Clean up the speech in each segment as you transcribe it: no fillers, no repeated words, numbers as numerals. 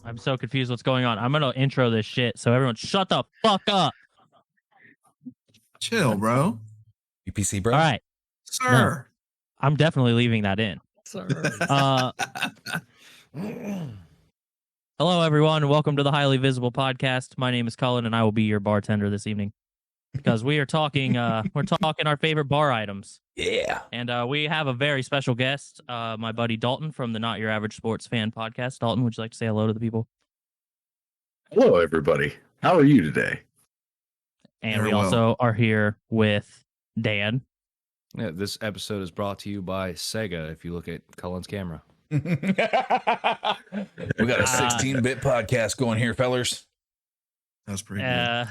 I'm so confused what's going on. I'm going to intro this shit, so everyone shut the fuck up. Chill, bro. UPC, bro. All right. Sir. No, I'm definitely leaving that in. Hello, everyone, and welcome to the Highly Visible Podcast. My name is Cullen, and I will be your bartender this evening because we are talking. We're talking our favorite bar items. Yeah. And we have a very special guest, my buddy Dalton from the Not Your Average Sports Fan podcast. Dalton, would you like to say hello to the people? Hello, everybody. How are you today? And Very we well. also are here with Dan. Yeah, this episode is brought to you by Sega. If you look at Cullen's camera, We got a 16-bit podcast going here, fellers. That's pretty good.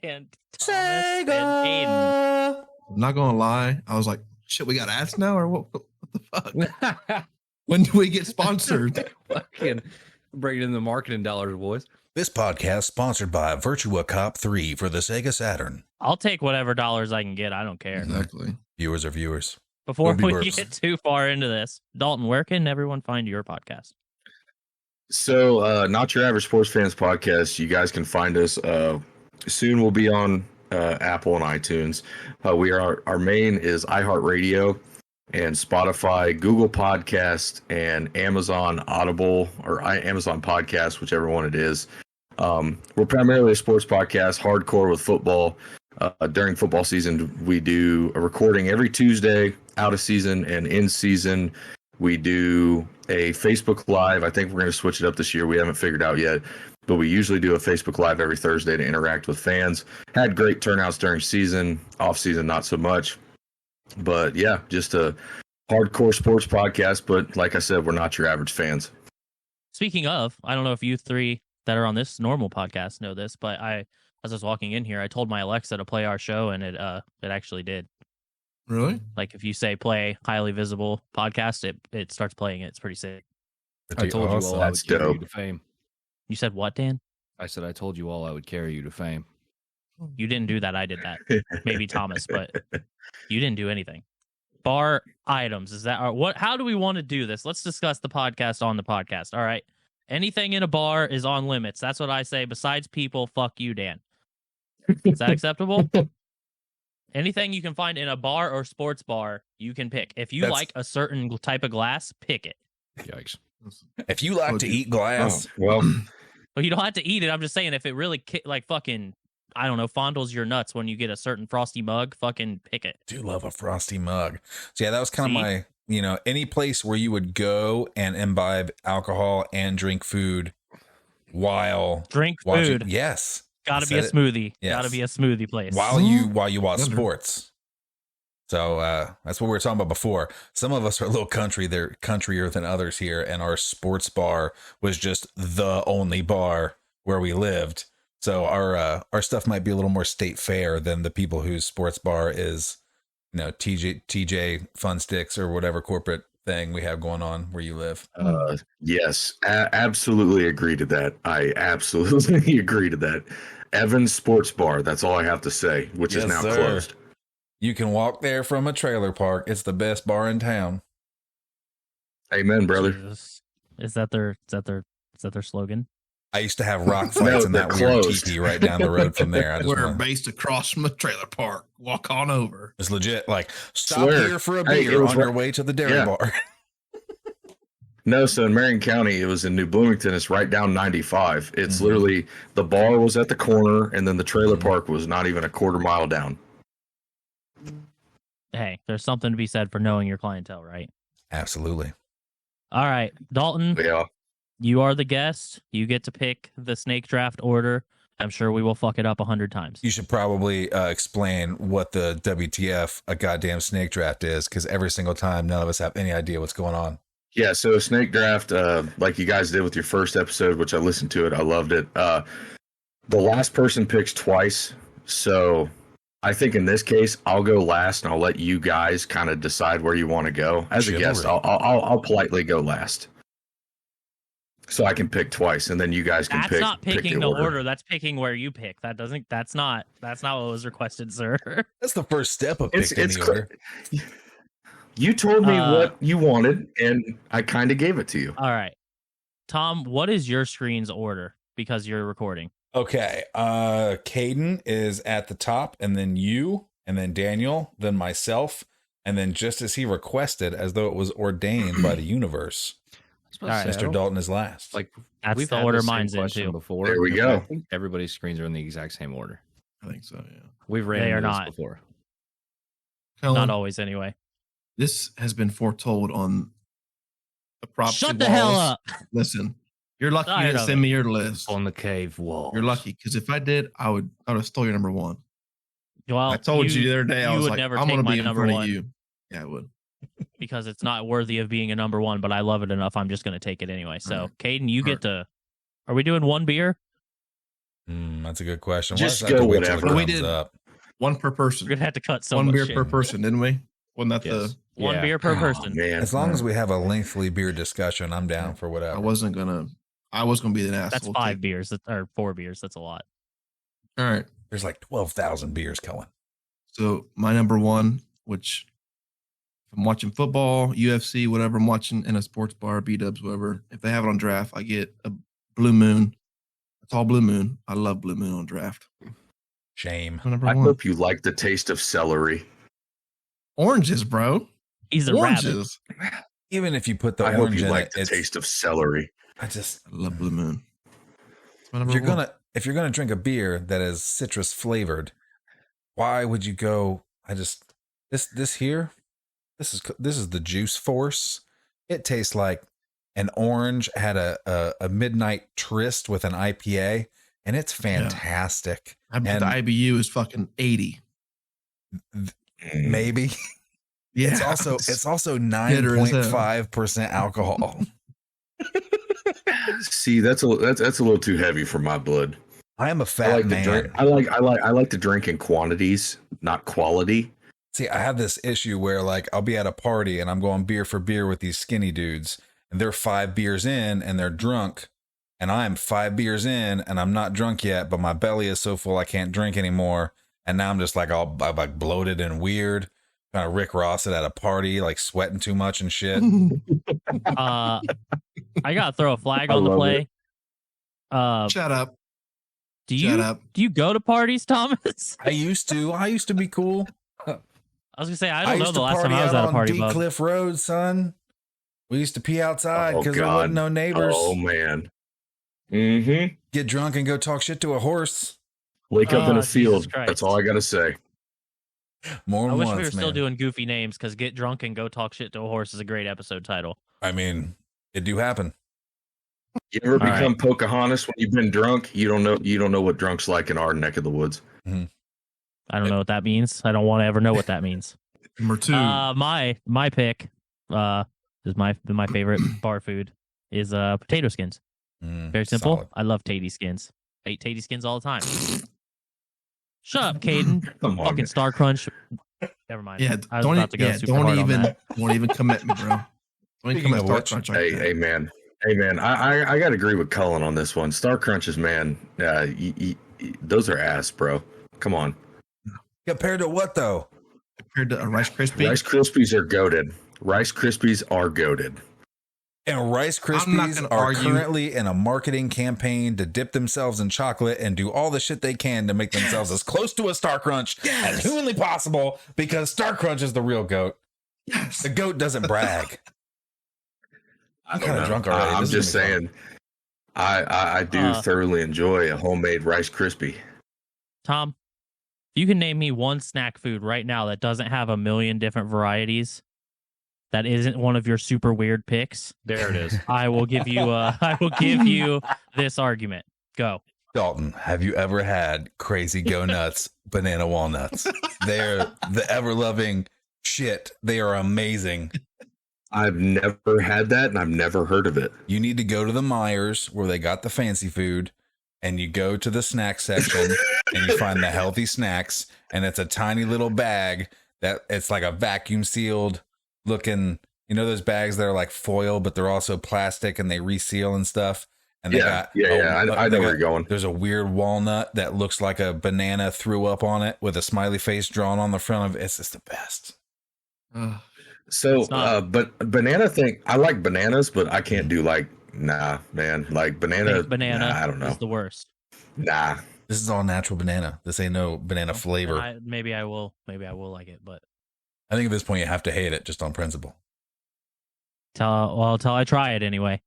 And Thomas and Aiden. I'm not gonna lie. I was like, shit, we got ads now, or what the fuck? When do we get sponsored? fucking bringing in the marketing dollars, boys. This podcast sponsored by Virtua Cop 3 for the Sega Saturn. I'll take whatever dollars I can get. I don't care. Exactly. Viewers are viewers. Before Ruby we burps. get too far into this, Dalton, where can everyone find your podcast? So, Not Your Average Sports Fans podcast. You guys can find us. Soon we'll be on Apple and iTunes. Our main is iHeartRadio and Spotify, Google Podcast, and Amazon Audible or Amazon Podcast, whichever one it is. We're primarily a sports podcast, hardcore with football. During football season, we do a recording every Tuesday, out of season and in season. We do a Facebook Live. I think we're going to switch it up this year. We haven't figured out yet, but we usually do a Facebook Live every Thursday to interact with fans. Had great turnouts during season, off season, not so much. But yeah, just a hardcore sports podcast. But like I said, we're not your average fans. Speaking of, I don't know if you three that are on this normal podcast know this, but as I was walking in here, I told my Alexa to play our show, and it actually did. Really? Like if you say play Highly Visible Podcast, it starts playing it. It's pretty sick. I told you all I That's would carry you dope. to fame. You said what, Dan? I said I told you all I would carry you to fame. You didn't do that. I did that. Maybe Thomas, but you didn't do anything. Bar items. Is that what? How do we want to do this? Let's discuss the podcast on the podcast. All right. Anything in a bar is on limits. That's what I say. Besides people, fuck you, Dan. Is that acceptable? Anything you can find in a bar or sports bar, you can pick. If you like a certain type of glass, pick it. Yikes. If you like to eat glass, Well, But you don't have to eat it. I'm just saying, if it really fucking, I don't know, fondles your nuts when you get a certain frosty mug, fucking pick it. I do love a frosty mug. So yeah, that was kind See? of my, any place where you would go and imbibe alcohol and drink food while Drink watching. food. Yes. Gotta I be a said it. smoothie. Yes. Gotta be a smoothie place. While you watch Wonder. sports. So that's what we were talking about before. Some of us are a little they're countryer than others here, and our sports bar was just the only bar where we lived. So our stuff might be a little more state fair than the people whose sports bar is, TJ Fun Sticks or whatever corporate thing we have going on where you live. yes, absolutely agree to that. I absolutely agree to that. Evans Sports Bar. That's all I have to say, which is Yes, now sir. closed. You can walk there from a trailer park. It's the best bar in town. Amen, brother. Jesus. Is that their slogan? I used to have rock fights in they're that weird closed. teepee right down the road from there. I just We're want, based across from a trailer park. Walk on over. it's legit. Like, stop Swear. here for a Hey, it beer was on your right- way to the dairy Yeah. bar. No, so in Marion County, it was in New Bloomington. It's right down 95. It's Mhm. literally the bar was at the corner, and then the trailer Mhm. park was not even a quarter mile down. Hey, there's something to be said for knowing your clientele, right? Absolutely. All right, Dalton, Yeah. you are the guest. You get to pick the snake draft order. I'm sure we will fuck it up 100 times. You should probably explain what the WTF a goddamn snake draft is, because every single time none of us have any idea what's going on. Yeah, so a snake draft, like you guys did with your first episode, which I listened to it. I loved it. The last person picks twice. So I think in this case, I'll go last and I'll let you guys kind of decide where you want to go. As a guest, I'll politely go last. So I can pick twice, and then you guys can That's pick. not pick picking the order. That's picking where you pick. That's not what was requested, sir. That's the first step of It's picking the order. You told me what you wanted, and I kind of gave it to you. All right. Tom, what is your screen's order? Because you're recording. Okay. Caden is at the top, and then you, and then Daniel, then myself, and then just as he requested, as though it was ordained by the universe, All right, Mr. Dalton is last. Like That's we've the had order this same mine's in question too. before. There we and go. I think everybody's screens are in the exact same order. I think so. Yeah. We've ran They are into this not. before. Cullen, Not always, anyway. this has been foretold on the props. Shut the hell up. Listen, you're lucky you Tired didn't of send it. me your list. On the cave wall. You're lucky because if I did, I would have stole your number one. Well, I told you the other day, I you was would like, never I'm take going to my be in number front one. of you. Yeah, I would. because it's not worthy of being a number one, but I love it enough. I'm just going to take it anyway. So, All right. Caden, you All get to. Are we doing one beer? That's a good question. Just Why does it have go to wait till it whatever. We comes did. up? One per We're person. going to have to cut so One much beer shit. per person, didn't we? Wasn't that Yes. One Yeah. beer per Oh, person. man. As long as we have a lengthy beer discussion, I'm down for I whatever. was going to be an asshole. That's 5 beers or 4 beers. That's a lot. All right. There's like 12,000 beers, Cullen. So my number one, which if I'm watching football, UFC, whatever I'm watching in a sports bar, B-dubs, whatever, if they have it on draft, I get a Blue Moon. It's all Blue Moon. I love Blue Moon on draft. Shame. My number I one. hope you like the taste of celery. Oranges, bro. He's a rabbit. Oranges. Even if you put the I hope orange you in like it, the it's, taste of celery. I just I love Blue Moon. It's my if number you're one. gonna drink a beer that is citrus flavored, why would you go? This here, this is the Juice Force. It tastes like an orange had a midnight tryst with an IPA, and it's fantastic. I bet the IBU is fucking 80. Maybe Yeah. it's also bitter as hell. 9.5% alcohol. See, that's a little too heavy for my blood. I am a I fat like man. to drink. I like to drink in quantities, not quality. See, I have this issue where like I'll be at a party and I'm going beer for beer with these skinny dudes, and they're 5 beers in and they're drunk, and I'm 5 beers in and I'm not drunk yet, but my belly is so full I can't drink anymore, and now I'm just like I'm like bloated and weird, kind of Rick Ross it at a party, like sweating too much and shit. I gotta throw a flag I on the love play. Shut up. Do Shut you up. do you go to parties, Thomas? I used to be cool. I was gonna say I don't know used the to last time party I was out at a on party. D Bub. Cliff Road, son. We used to pee outside Oh, because there God. wasn't no neighbors. Oh man. Mm-hmm. Get drunk and go talk shit to a horse. Wake up in Oh, a Jesus field. Christ. That's all I gotta say. More I than wish once, we were still man. doing goofy names because "Get Drunk and Go Talk Shit to a Horse" is a great episode title. I mean, it do happen. You ever All become Pocahontas when you've been drunk? You don't know what drunk's like in our neck of the woods. I don't know what that means. I don't want to ever know what that means. Number two. My pick is my favorite bar food is potato skins. Very simple. Solid. I love tatty skins. I eat tatty skins all the time. Shut up, Caden. Come on. Fucking Star Crunch. Never mind. yeah, I was about to go super don't hard on even that. don't even come at me, bro. Don't even come Speaking at of Star which, Crunch like Hey, that. hey, man. I gotta agree with Cullen on this one. Star Crunches, man. Those are ass, bro. Come on. Compared to what though? Compared to a Rice Krispie. Rice Krispies are goated. Rice Krispies are goated. And Rice I'm not Krispies gonna are argue. currently in a marketing campaign to dip themselves in chocolate and do all the shit they can to make themselves as close to a Star Crunch as humanly possible, because Star Crunch is the real goat. Yes. The goat doesn't brag. I I'm don't kind of know. drunk already. I'm This is just gonna be saying. I do thoroughly enjoy a homemade Rice Krispie. Tom, you can name me one snack food right now that doesn't have a million different varieties. That isn't one of your super weird picks. There it is. I will give you this argument. Go. Dalton, have you ever had Crazy Go Nuts banana walnuts? They're the ever loving shit. They are amazing. I've never had that, and I've never heard of it. You need to go to the Myers where they got the fancy food, and you go to the snack section and you find the healthy snacks, and it's a tiny little bag that it's like a vacuum sealed looking, you know, those bags that are like foil, but they're also plastic and they reseal and stuff. And they Yeah, got, I know where you're going. There's a weird walnut that looks like a banana threw up on it with a smiley face drawn on the front of it. It's just the best. Ugh. So, It's not- but banana thing, I like bananas, but I can't do like Nah, man. Like banana. Fake banana Nah, I don't know. is the worst. Nah. This is all natural banana. This ain't no banana flavor. Maybe I will like it, but I think at this point you have to hate it just on principle. till I try it anyway.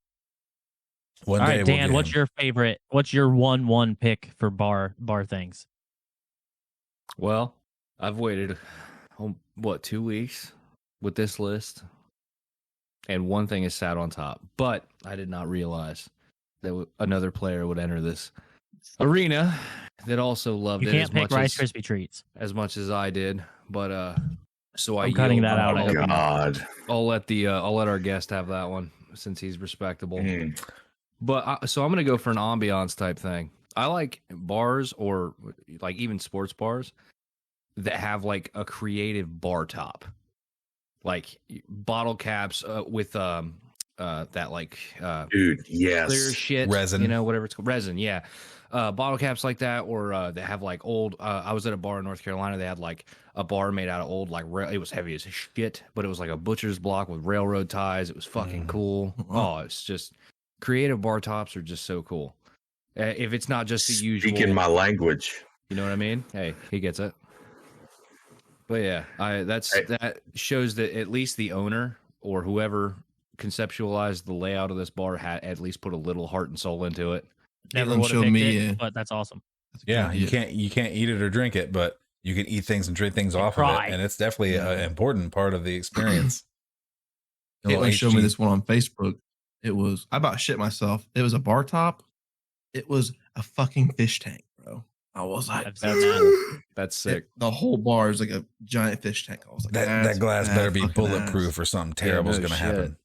One All day right, we'll Dan, get what's him. your favorite? What's your 1-1 pick for bar things? Well, I've waited, 2 weeks with this list, and one thing is sat on top. But I did not realize that another player would enter this arena that also loved You it can't as pick much Rice as, Krispie treats. as much as I did. But so I'm cutting that out. Oh God. I'll let our guest have that one since he's respectable. Mm. But so I'm going to go for an ambiance type thing. I like bars or like even sports bars that have like a creative bar top, like bottle caps with that like Dude, yes. clear shit, Resin. you know, whatever it's called, resin, yeah. Bottle caps like that, or they have like old. I was at a bar in North Carolina. They had like a bar made out of old like it was heavy as shit, but it was like a butcher's block with railroad ties. It was fucking cool. Oh, it's just creative bar tops are just so cool. If it's not just the usual, Speaking my language. you know what I mean? Hey, he gets it. But yeah, that shows that at least the owner or whoever conceptualized the layout of this bar had at least put a little heart and soul into it. Never Caitlin would have showed picked me, it, but that's awesome. That's a good Yeah, idea. you can't eat it or drink it, but you can eat things and drink things off of try. it, and it's definitely an important part of the experience. A little Caitlin showed me HG. this one on Facebook. It was, I about shit myself. It was a bar top. It was a fucking fish tank, bro. I was like, I've seen that. That's sick. the whole bar is like a giant fish tank. I was like, That that's glass better be fucking bulletproof or something terrible is no going to shit. happen.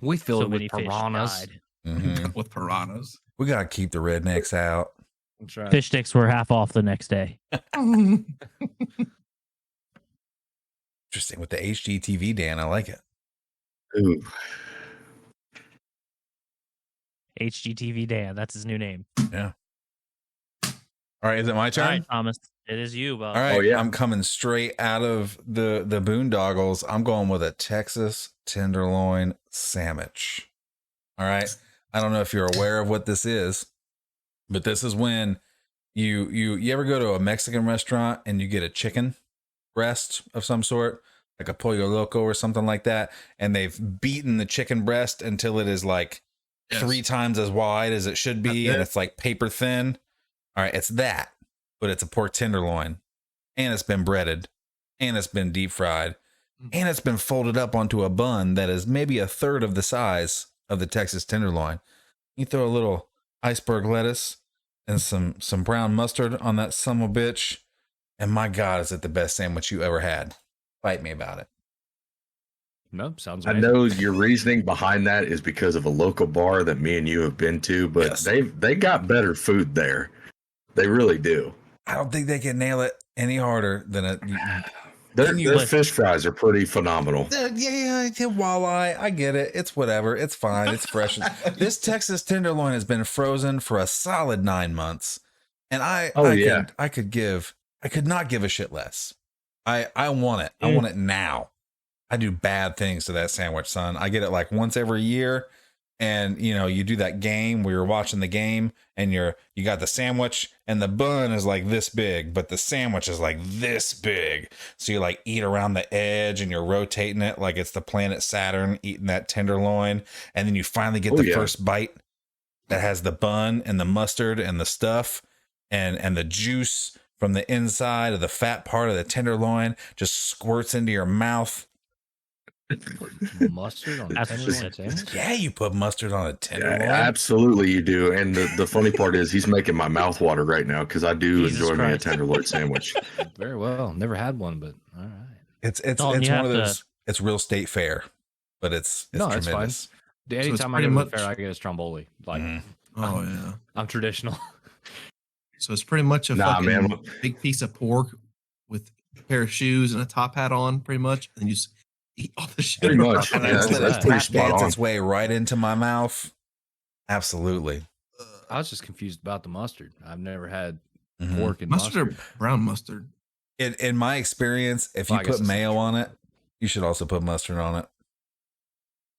We filled So it many with fish piranhas. died. Mhm. with piranhas. We got to keep the rednecks out. That's right. Fish sticks were half off the next day. Interesting. With the HGTV, Dan, I like it. Ooh. HGTV Dan, that's his new name. All right, is it my All turn? right, Thomas, it is you, Bob. All right, Oh, yeah. I'm coming straight out of the boondoggles. I'm going with a Texas tenderloin sandwich. All right. I don't know if you're aware of what this is, but this is when you ever go to a Mexican restaurant and you get a chicken breast of some sort, like a pollo loco or something like that, and they've beaten the chicken breast until it is like Yes. 3 times as wide as it should be, That's and it. it's like paper thin. All right, it's that, but it's a pork tenderloin, and it's been breaded, and it's been deep fried, and it's been folded up onto a bun that is maybe a third of the size of the Texas tenderloin. You throw a little iceberg lettuce and some brown mustard on that son of a bitch, and my God, is it the best sandwich you ever had? Fight me about it. No, sounds I amazing. know your reasoning behind that is because of a local bar that me and you have been to, but Yes. they got better food there. They really do. I don't think they can nail it any harder than a Their, Then you their let- fish fries are pretty phenomenal. yeah, walleye. I get it. It's whatever. It's fine. It's fresh. This Texas tenderloin has been frozen for a solid 9 months, and I could not give a shit less. I want it. I want it now. I do bad things to that sandwich, son. I get it like once every year, and you do that game where you're watching the game, and you got the sandwich, and the bun is like this big, but the sandwich is like this big. So you like eat around the edge, and you're rotating it like it's the planet Saturn, eating that tenderloin, and then you finally get the first bite that has the bun and the mustard and the stuff, and the juice from the inside of the fat part of the tenderloin just squirts into your mouth. Mustard on a That's tenderloin just- sandwich? Yeah, you put mustard on a Yeah, tenderloin. absolutely, you do. And the funny part is, he's making my mouth water right now because I do Jesus enjoy me a Christ. tenderloin sandwich. Very well. Never had one, but all right. It's Dalton, it's you one of have to- those. It's real state fair, but it's No, it's tremendous. Anytime I pretty go to much- the fair, I get a stromboli. Like Mhm. Oh yeah. I'm traditional. So it's pretty much a Nah, fucking man. big piece of pork with a pair of shoes and a top hat on, pretty much, and you just eat all the shit. Pretty much. around. Yeah, Just let that's it pretty tap spot dance on. its way right into my mouth. Absolutely. I was just confused about the mustard. I've never had Mhm. pork and Mustard mustard. or brown mustard? In my experience, if Well, you I guess put it's mayo not on it, you should also put mustard on it.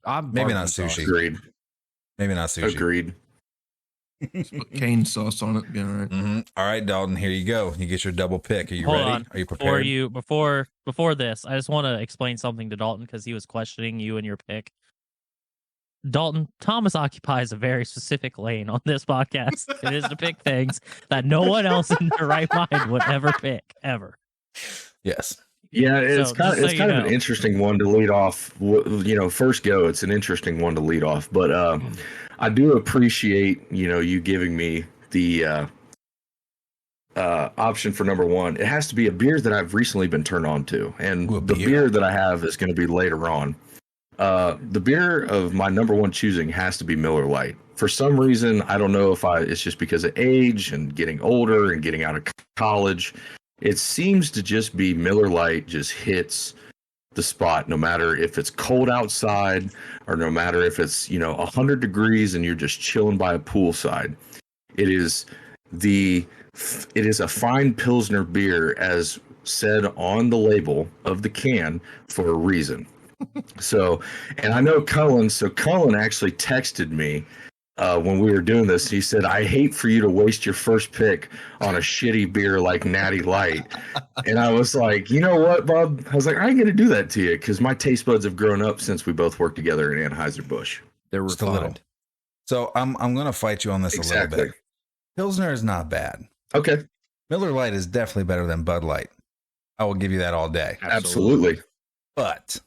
I'm Maybe not barbecue sauce. sushi. Agreed. Maybe not sushi. Agreed. Put cane sauce on it. Be all right. All right, Dalton, here you go. You get your double pick. Are you Hold ready? on. Are you prepared? Before this, I just want to explain something to Dalton because he was questioning you and your pick. Dalton, Thomas occupies a very specific lane on this podcast. It is to pick things that no one else in their right mind would ever pick, ever. Yes. Yeah, it's So, kind just of so you know. an interesting one to lead off. First go, it's an interesting one to lead off. But I do appreciate you giving me the option for number one. It has to be a beer that I've recently been turned on to, and the beer that I have is going to be later on. The beer of my number one choosing has to be Miller Lite. For some reason, I don't know if it's just because of age and getting older and getting out of college. It seems to just be Miller Lite just hits the spot, no matter if it's cold outside or no matter if it's 100 degrees and you're just chilling by a poolside. It is a fine Pilsner beer, as said on the label of the can, for a reason. So, and I know Cullen. So Cullen actually texted me when we were doing this. He said, "I hate for you to waste your first pick on a shitty beer like Natty Light." And I was like, you know what, Bob? I was like, I ain't gonna do that to you because my taste buds have grown up since we both worked together in Anheuser-Busch. They're Just a little. refined. So I'm gonna fight you on this a little bit. Pilsner is not bad. Okay. Miller Lite is definitely better than Bud Light. I will give you that all day. Absolutely. But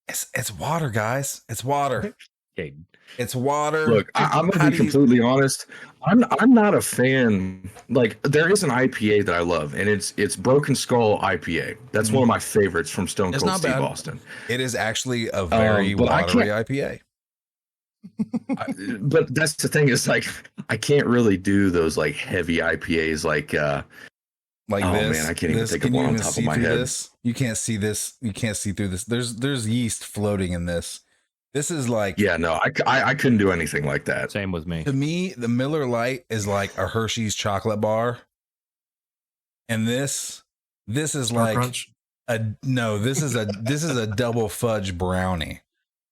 it's water, guys. It's water. Okay. It's water. Look, I'm gonna be completely honest. I'm not a fan. Like, there is an IPA that I love, and it's Broken Skull IPA. That's one of my favorites from Stone It's Cold not Steve bad. Austin. It is actually a very but I watery can't- IPA. But that's the thing, is like I can't really do those like heavy IPAs like Like oh this. man, I can't even this. think Can of one you on even top see of my through head. this? You can't see this. You can't see through this. There's yeast floating in this. This is like, Yeah, no, I couldn't do anything like that. Same with me. to me, the Miller Lite is like a Hershey's chocolate bar, and this is Star like Crunch. this is a double fudge brownie.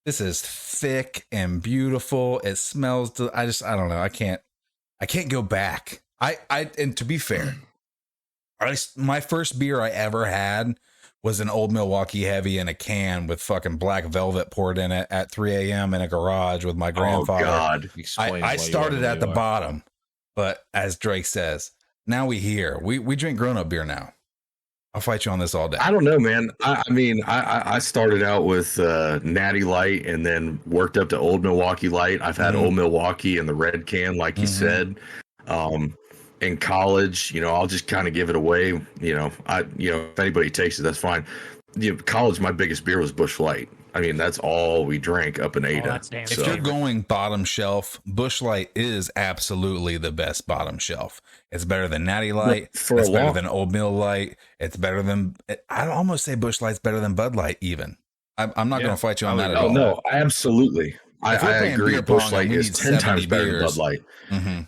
This is thick and beautiful. It smells. I don't know. I can't go back. And to be fair, my first beer I ever had was an Old Milwaukee Heavy in a can with fucking black velvet poured in it at 3 a.m. in a garage with my grandfather. Oh God. I started at the bottom, but as Drake says, now we here. We drink grown up beer now. I'll fight you on this all day. I don't know, man. I mean, I started out with Natty Light and then worked up to Old Milwaukee Light. I've had Old Milwaukee in the red can, like you said. In college, I'll just kind of give it away. If anybody takes it, that's fine. College, my biggest beer was Busch Light. I mean, that's all we drank up in Ada. that's damn If you're going bottom shelf, Busch Light is absolutely the best bottom shelf. It's better than Natty Light. It's better than Old Mill Light. It's better than, I'd almost say Busch Light's better than Bud Light even. I'm not going to fight you on that at all. No, absolutely. I playing agree. beer Busch pong Light and we is need 10 times 70 better than beers. Bud Light. Mm-hmm.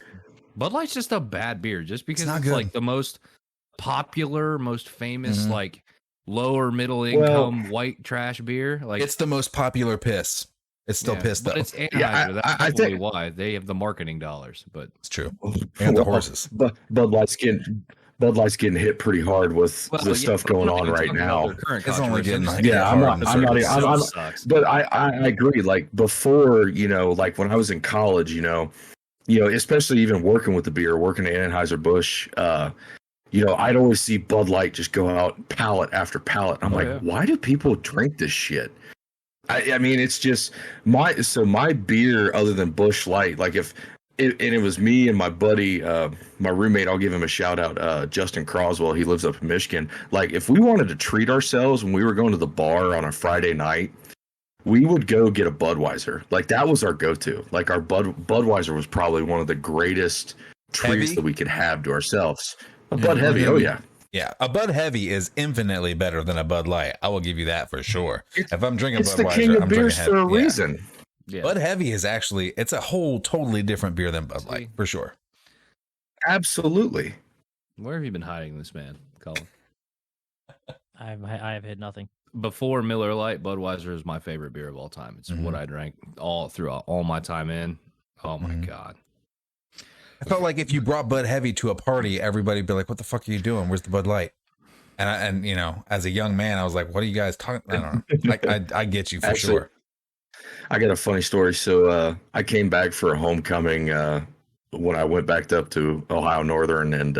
Bud Light's just a bad beer, just because not it's good. like the most popular, most famous, like lower middle income white trash beer. Like, It's the most popular piss. It's still piss though. but it's Anheuser. Yeah, That's I probably think- why they have the marketing dollars. But It's true. And the horses. But Bud Light's getting hit pretty hard with the stuff going on right now. It's only getting like Yeah, I'm hard not. in the I'm not. circles. I'm, but I agree. Like before, like when I was in college, especially even working with the beer, working at Anheuser-Busch, I'd always see Bud Light just go out pallet after pallet. I'm why do people drink this shit? I mean, it's just my beer other than Busch Light, like it was me and my buddy, my roommate, I'll give him a shout out, Justin Croswell. He lives up in Michigan. Like if we wanted to treat ourselves when we were going to the bar on a Friday night, we would go get a Budweiser. Like that was our go-to. Like our Budweiser was probably one of the greatest treats that we could have to ourselves. A Bud Heavy. Oh yeah. Yeah, a Bud Heavy is infinitely better than a Bud Light. I will give you that for sure. If I'm drinking It's Budweiser, the king of I'm beers drinking for a Heavy. Yeah. reason. yeah, Bud Heavy is actually, it's a whole totally different beer than Bud Light, for sure. Absolutely. where have you been hiding this, man, Colin? I have hit nothing. Before Miller Lite, Budweiser is my favorite beer of all time. It's what I drank all throughout all my time in. Oh my God. I felt like if you brought Bud Heavy to a party, everybody'd be like, "What the fuck are you doing? Where's the Bud Light?" And you know, as a young man, I was like, "What are you guys talking?" I don't know. I get you for Actually, sure. I got a funny story. So I came back for a homecoming when I went back up to Ohio Northern, and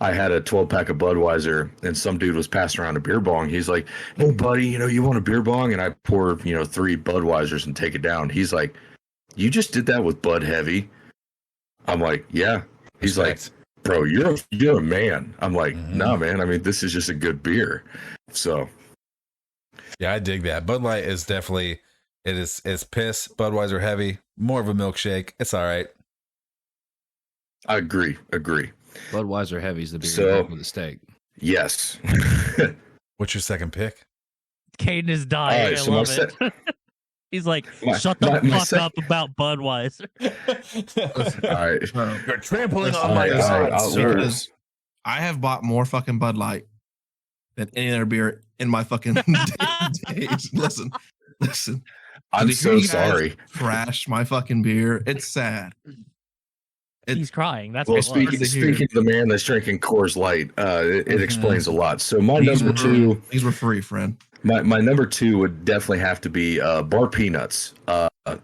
I had a 12-pack of Budweiser, and some dude was passing around a beer bong. He's like, "Hey, buddy, you want a beer bong?" And I pour 3 Budweisers and take it down. He's like, "You just did that with Bud Heavy?" I'm like, "Yeah." He's Respect. like, "Bro, you're a man." I'm like, "Nah, man. I mean, this is just a good beer." So Yeah, I dig that. Bud Light is definitely it's piss. Budweiser Heavy, more of a milkshake. It's all right. I agree. Budweiser Heavy's the beer So- with the steak. Yes. What's your second pick? Caden is dying. All right, I so my love it. He's like, My- shut the my fuck up about Budweiser. All right. You're trampling on All my right, all right, gods. I'll- Because I have bought more fucking Bud Light than any other beer in my fucking days. Listen. I'm To hear so you guys sorry. Trash my fucking beer. It's sad. He's crying. That's Well, what it was. speaking of the man that's drinking Coors Light, it explains a lot. So my These number were- two, These were free, friend. my number two would definitely have to be Bar Peanuts.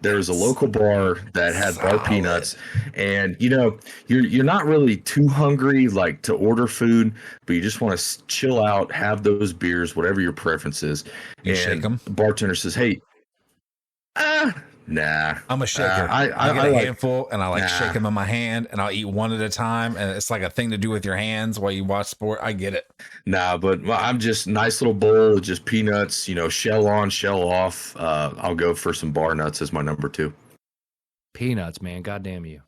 There's a local bar that had Bar Solid. Peanuts, and you're not really too hungry like to order food, but you just want to chill out, have those beers, whatever your preference is. You shake 'em? The bartender says, "Hey, nah." I'm a shaker. I get a like- handful and I like Nah. shake them in my hand and I'll eat one at a time. And it's like a thing to do with your hands while you watch sport. I get it. Nah, but I'm just nice little bowl, just peanuts, shell on, shell off. I'll go for some bar nuts as my number two. Peanuts, man. Goddamn you.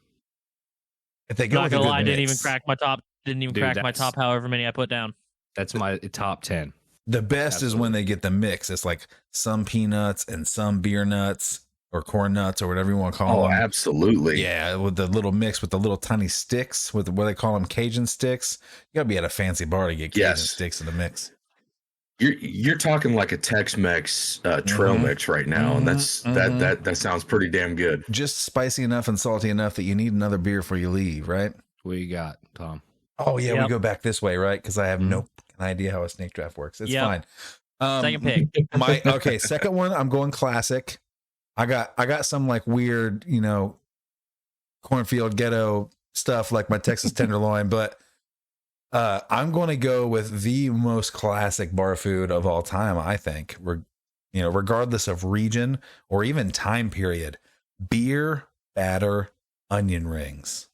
If they go Not with a gonna good lie, I didn't even mix. crack my top. Didn't even Dude, crack my that's- top. However many I put down. That's my top 10. The best is when they get the mix. It's like some peanuts and some beer nuts or corn nuts or whatever you want to call Oh, them. absolutely. Yeah, with the little mix with the little tiny sticks with what they call them Cajun sticks. You gotta be at a fancy bar to get Cajun Yes. sticks in the mix. You're talking like a Tex-Mex trail Mhm. mix right now, and that's Mhm. that sounds pretty damn good. Just spicy enough and salty enough that you need another beer before you leave, right? What you got, Tom? Oh yeah, we Yep. go back this way, right? Because I have no idea how a snake draft works. It's Yep. fine. Second pick. Okay, second one. I'm going classic. I got some like weird, cornfield ghetto stuff like my Texas tenderloin, but I'm going to go with the most classic bar food of all time. I think, regardless of region or even time period, beer batter onion rings.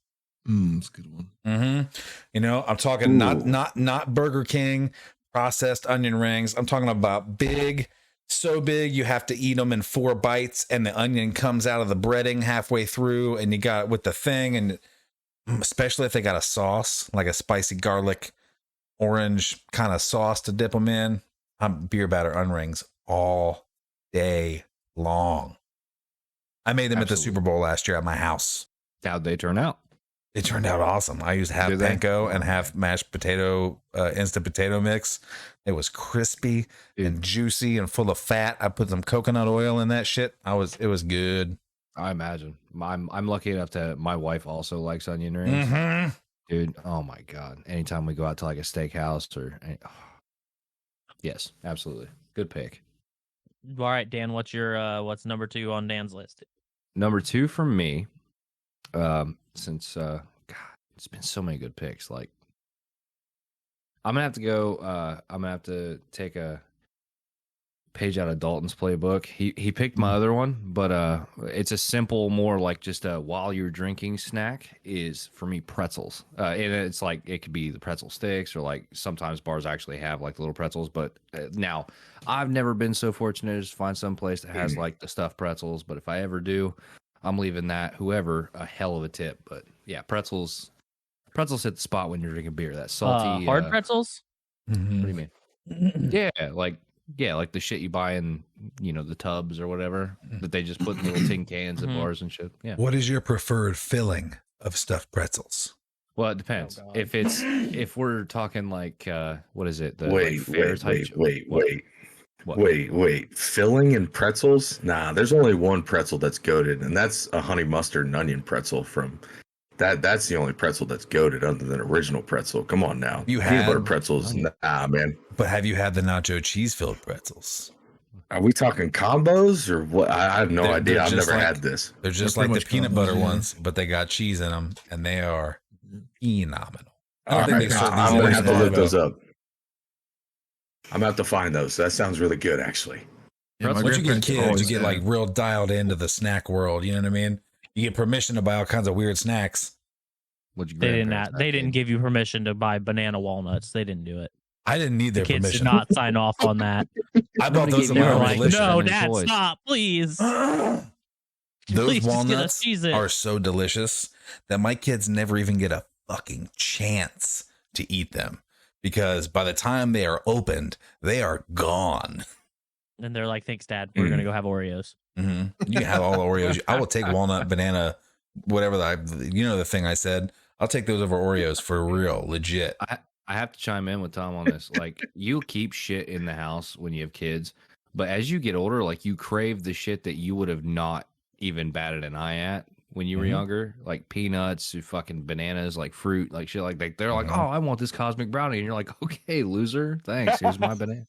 That's a good one. I'm talking Ooh. not Burger King processed onion rings. I'm talking about big, so big you have to eat them in 4 bites, and the onion comes out of the breading halfway through, and you got it with the thing, and especially if they got a sauce like a spicy garlic orange kind of sauce to dip them in. I'm beer batter onion rings all day long. I made them at the Absolutely. Super Bowl last year at my house. How'd they turn out? It turned out awesome. I used half Did they? panko and half mashed potato, instant potato mix. It was crispy and juicy and full of fat. I put some coconut oil in that shit. It was good. I imagine. I'm lucky enough to. My wife also likes onion rings, Mm-hmm. dude. Oh my god! Anytime we go out to like a steakhouse yes, absolutely, good pick. All right, Dan. What's your what's number 2 on Dan's list? Number 2 for me, since God, it's been so many good picks. Like, I'm gonna have to go. I'm gonna have to take a page out of Dalton's playbook. He picked my other one, but it's a simple, more like just a while you're drinking snack. Is for me pretzels, and it's like it could be the pretzel sticks, or like sometimes bars actually have like little pretzels. But now I've never been so fortunate as to find some place that has like the stuffed pretzels. But if I ever do, I'm leaving that whoever a hell of a tip. But yeah, pretzels hit the spot when you're drinking beer. That salty Hard pretzels. What do you mean? Yeah, like the shit you buy in the tubs or whatever that they just put in little tin cans at Mhm. bars and shit. Yeah. What is your preferred filling of stuffed pretzels? Well, it depends. God. If we're talking like what is it? The Wait, like fair type. What? What? Wait. Filling and pretzels? Nah, there's only one pretzel that's goated, and that's a honey mustard and onion pretzel from that. That's the only pretzel that's goated other than original pretzel. Come on now. You peanut butter had- pretzels? Nah, man. But have you had the nacho cheese filled pretzels? Are we talking combos or what? I have no They're idea. I've just never like- had this. They're just They're like pretty the peanut much butter combos, yeah. ones, but they got cheese in them, and they are phenomenal. I don't All think right, they serve these I'm gonna in have to look Chicago. those up. I'm gonna have to find those. That sounds really good, actually. Yeah, my Once you get grandparents kids, you always get had- like real dialed into the snack world. You know what I mean? You get permission to buy all kinds of weird snacks. What'd your They didn't. grandparents have, They didn't kid? give you permission to buy banana walnuts. They didn't do it. I didn't need The their kids permission. did not sign off on that. I bought Nobody those gave in They you my were own like, volition. "No, Delicious. Dad, Toys. stop, please." Those Please just get us walnuts cheese in. are so delicious that my kids never even get a fucking chance to eat them because by the time they are opened, they are gone. And they're like, "Thanks, Dad. We're gonna go have Oreos." You can have all the Oreos. I will take walnut, banana, whatever the thing I said. I'll take those over Oreos for real, legit. I have to chime in with Tom on this. Like, you keep shit in the house when you have kids, but as you get older, like, you crave the shit that you would have not even batted an eye at when you were Mhm. younger, like peanuts, fucking bananas, like fruit, like shit like that. They're like, Mhm. "Oh, I want this cosmic brownie," and you're like, "Okay, loser, thanks. Here's my banana."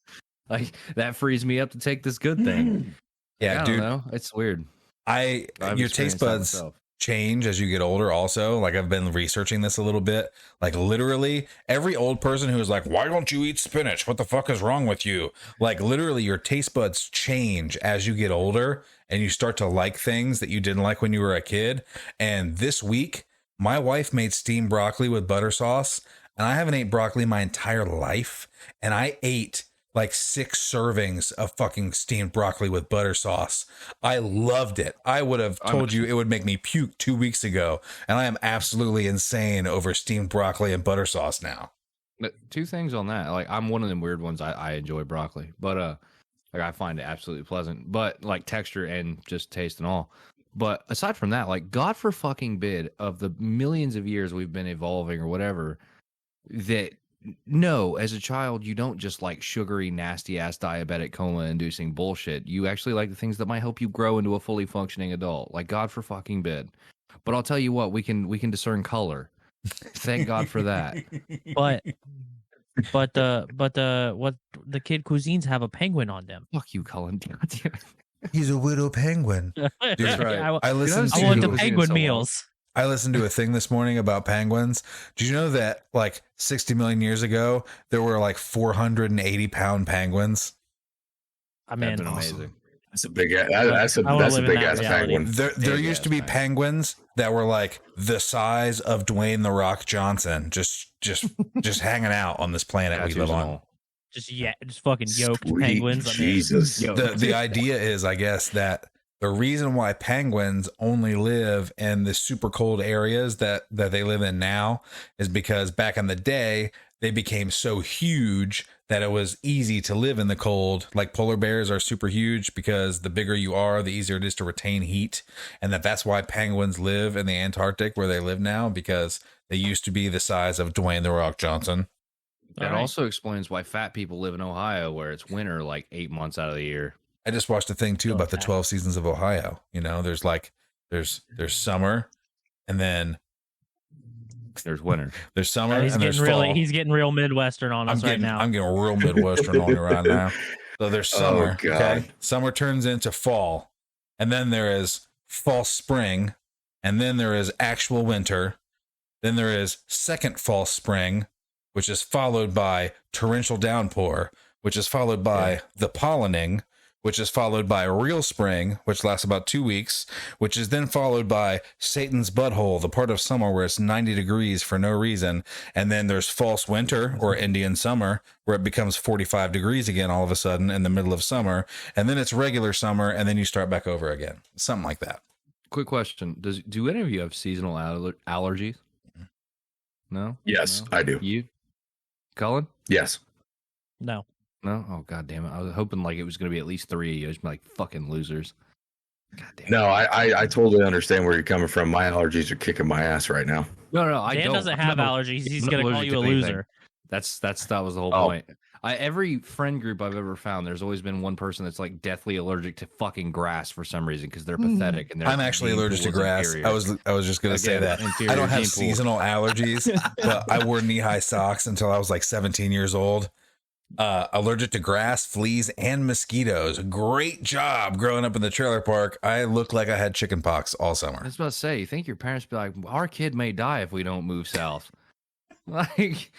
Like, that frees me up to take this good thing. Yeah, I dude. don't know. It's weird. Your taste experienced that buds myself. change as you get older also. Like I've been researching this a little bit. Like literally every old person who is like, why don't you eat spinach? What the fuck is wrong with you? Like literally your taste buds change as you get older and you start to like things that you didn't like when you were a kid. And this week, my wife made steamed broccoli with butter sauce, and I haven't ate broccoli my entire life. And I ate like 6 servings of fucking steamed broccoli with butter sauce. I loved it. I would have told you it would make me puke 2 weeks ago, and I am absolutely insane over steamed broccoli and butter sauce now. But 2 things on that. Like, I'm one of them weird ones. I enjoy broccoli, but like, I find it absolutely pleasant. But like texture and just taste and all. But aside from that, like, God for fucking bid of the millions of years we've been evolving or whatever, that no, as a child, you don't just like sugary, nasty ass diabetic coma inducing bullshit. You actually like the things that might help you grow into a fully functioning adult. Like, God for fucking bid. But I'll tell you what, we can discern color. Thank God for that. But the kid cuisines have a penguin on them. Fuck you, Cullen. God damn it. He's a widow penguin. That's right. I listened I want the to cuisine penguin so long. meals. I listened to a thing this morning about penguins. Did you know that like 60 million years ago, there were like 480-pound penguins? I That'd mean, been amazing. That's a big. That's a I wanna live in big that ass reality. penguin. There Big used ass to be penguin. penguins that were like the size of Dwayne the Rock Johnson, just hanging out on this planet we Tattoos live and on. all. just fucking yoked Sweet penguins. I mean, Jesus. The idea is, I guess, that the reason why penguins only live in the super cold areas that they live in now is because back in the day they became so huge that it was easy to live in the cold. Like polar bears are super huge because the bigger you are, the easier it is to retain heat, and that's why penguins live in the Antarctic where they live now, because they used to be the size of Dwayne the Rock Johnson. That All right. also explains why fat people live in Ohio, where it's winter like 8 months out of the year. I just watched a thing too about the 12 seasons of Ohio. You know, there's summer, and then There's winter. there's summer, he's and there's getting fall. he's getting real Midwestern on us right now. I'm getting real Midwestern on you right now. So there's summer. Oh, God. Okay, summer turns into fall, and then there is false spring, and then there is actual winter. Then there is second false spring, which is followed by torrential downpour, which is followed by the pollinating, which is followed by real spring, which lasts about 2 weeks, which is then followed by Satan's butthole, the part of summer where it's 90 degrees for no reason. And then there's false winter or Indian summer, where it becomes 45 degrees again all of a sudden in the middle of summer. And then it's regular summer, and then you start back over again. Something like that. Quick question: do any of you have seasonal allergies? No. Yes, No? I do. You, Cullen? Yes. No, No. Oh, god damn it! I was hoping like it was going to be at least 3 of you. Just be like fucking losers. God damn it. No, I totally understand where you're coming from. My allergies are kicking my ass right now. No. I Dan don't. doesn't I'm have not- allergies. He's I'm not gonna call allergic you a to anything. loser. That was the whole Oh. point. Every friend group I've ever found, there's always been one person that's like deathly allergic to fucking grass for some reason because they're pathetic and I'm actually allergic to grass. I was just gonna say that. I don't have seasonal allergies, but I wore knee-high socks until I was like 17 years old. Allergic to grass, fleas, and mosquitoes. Great job growing up in the trailer park. I looked like I had chicken pox all summer. I was about to say, you think your parents be like, our kid may die if we don't move south? Like,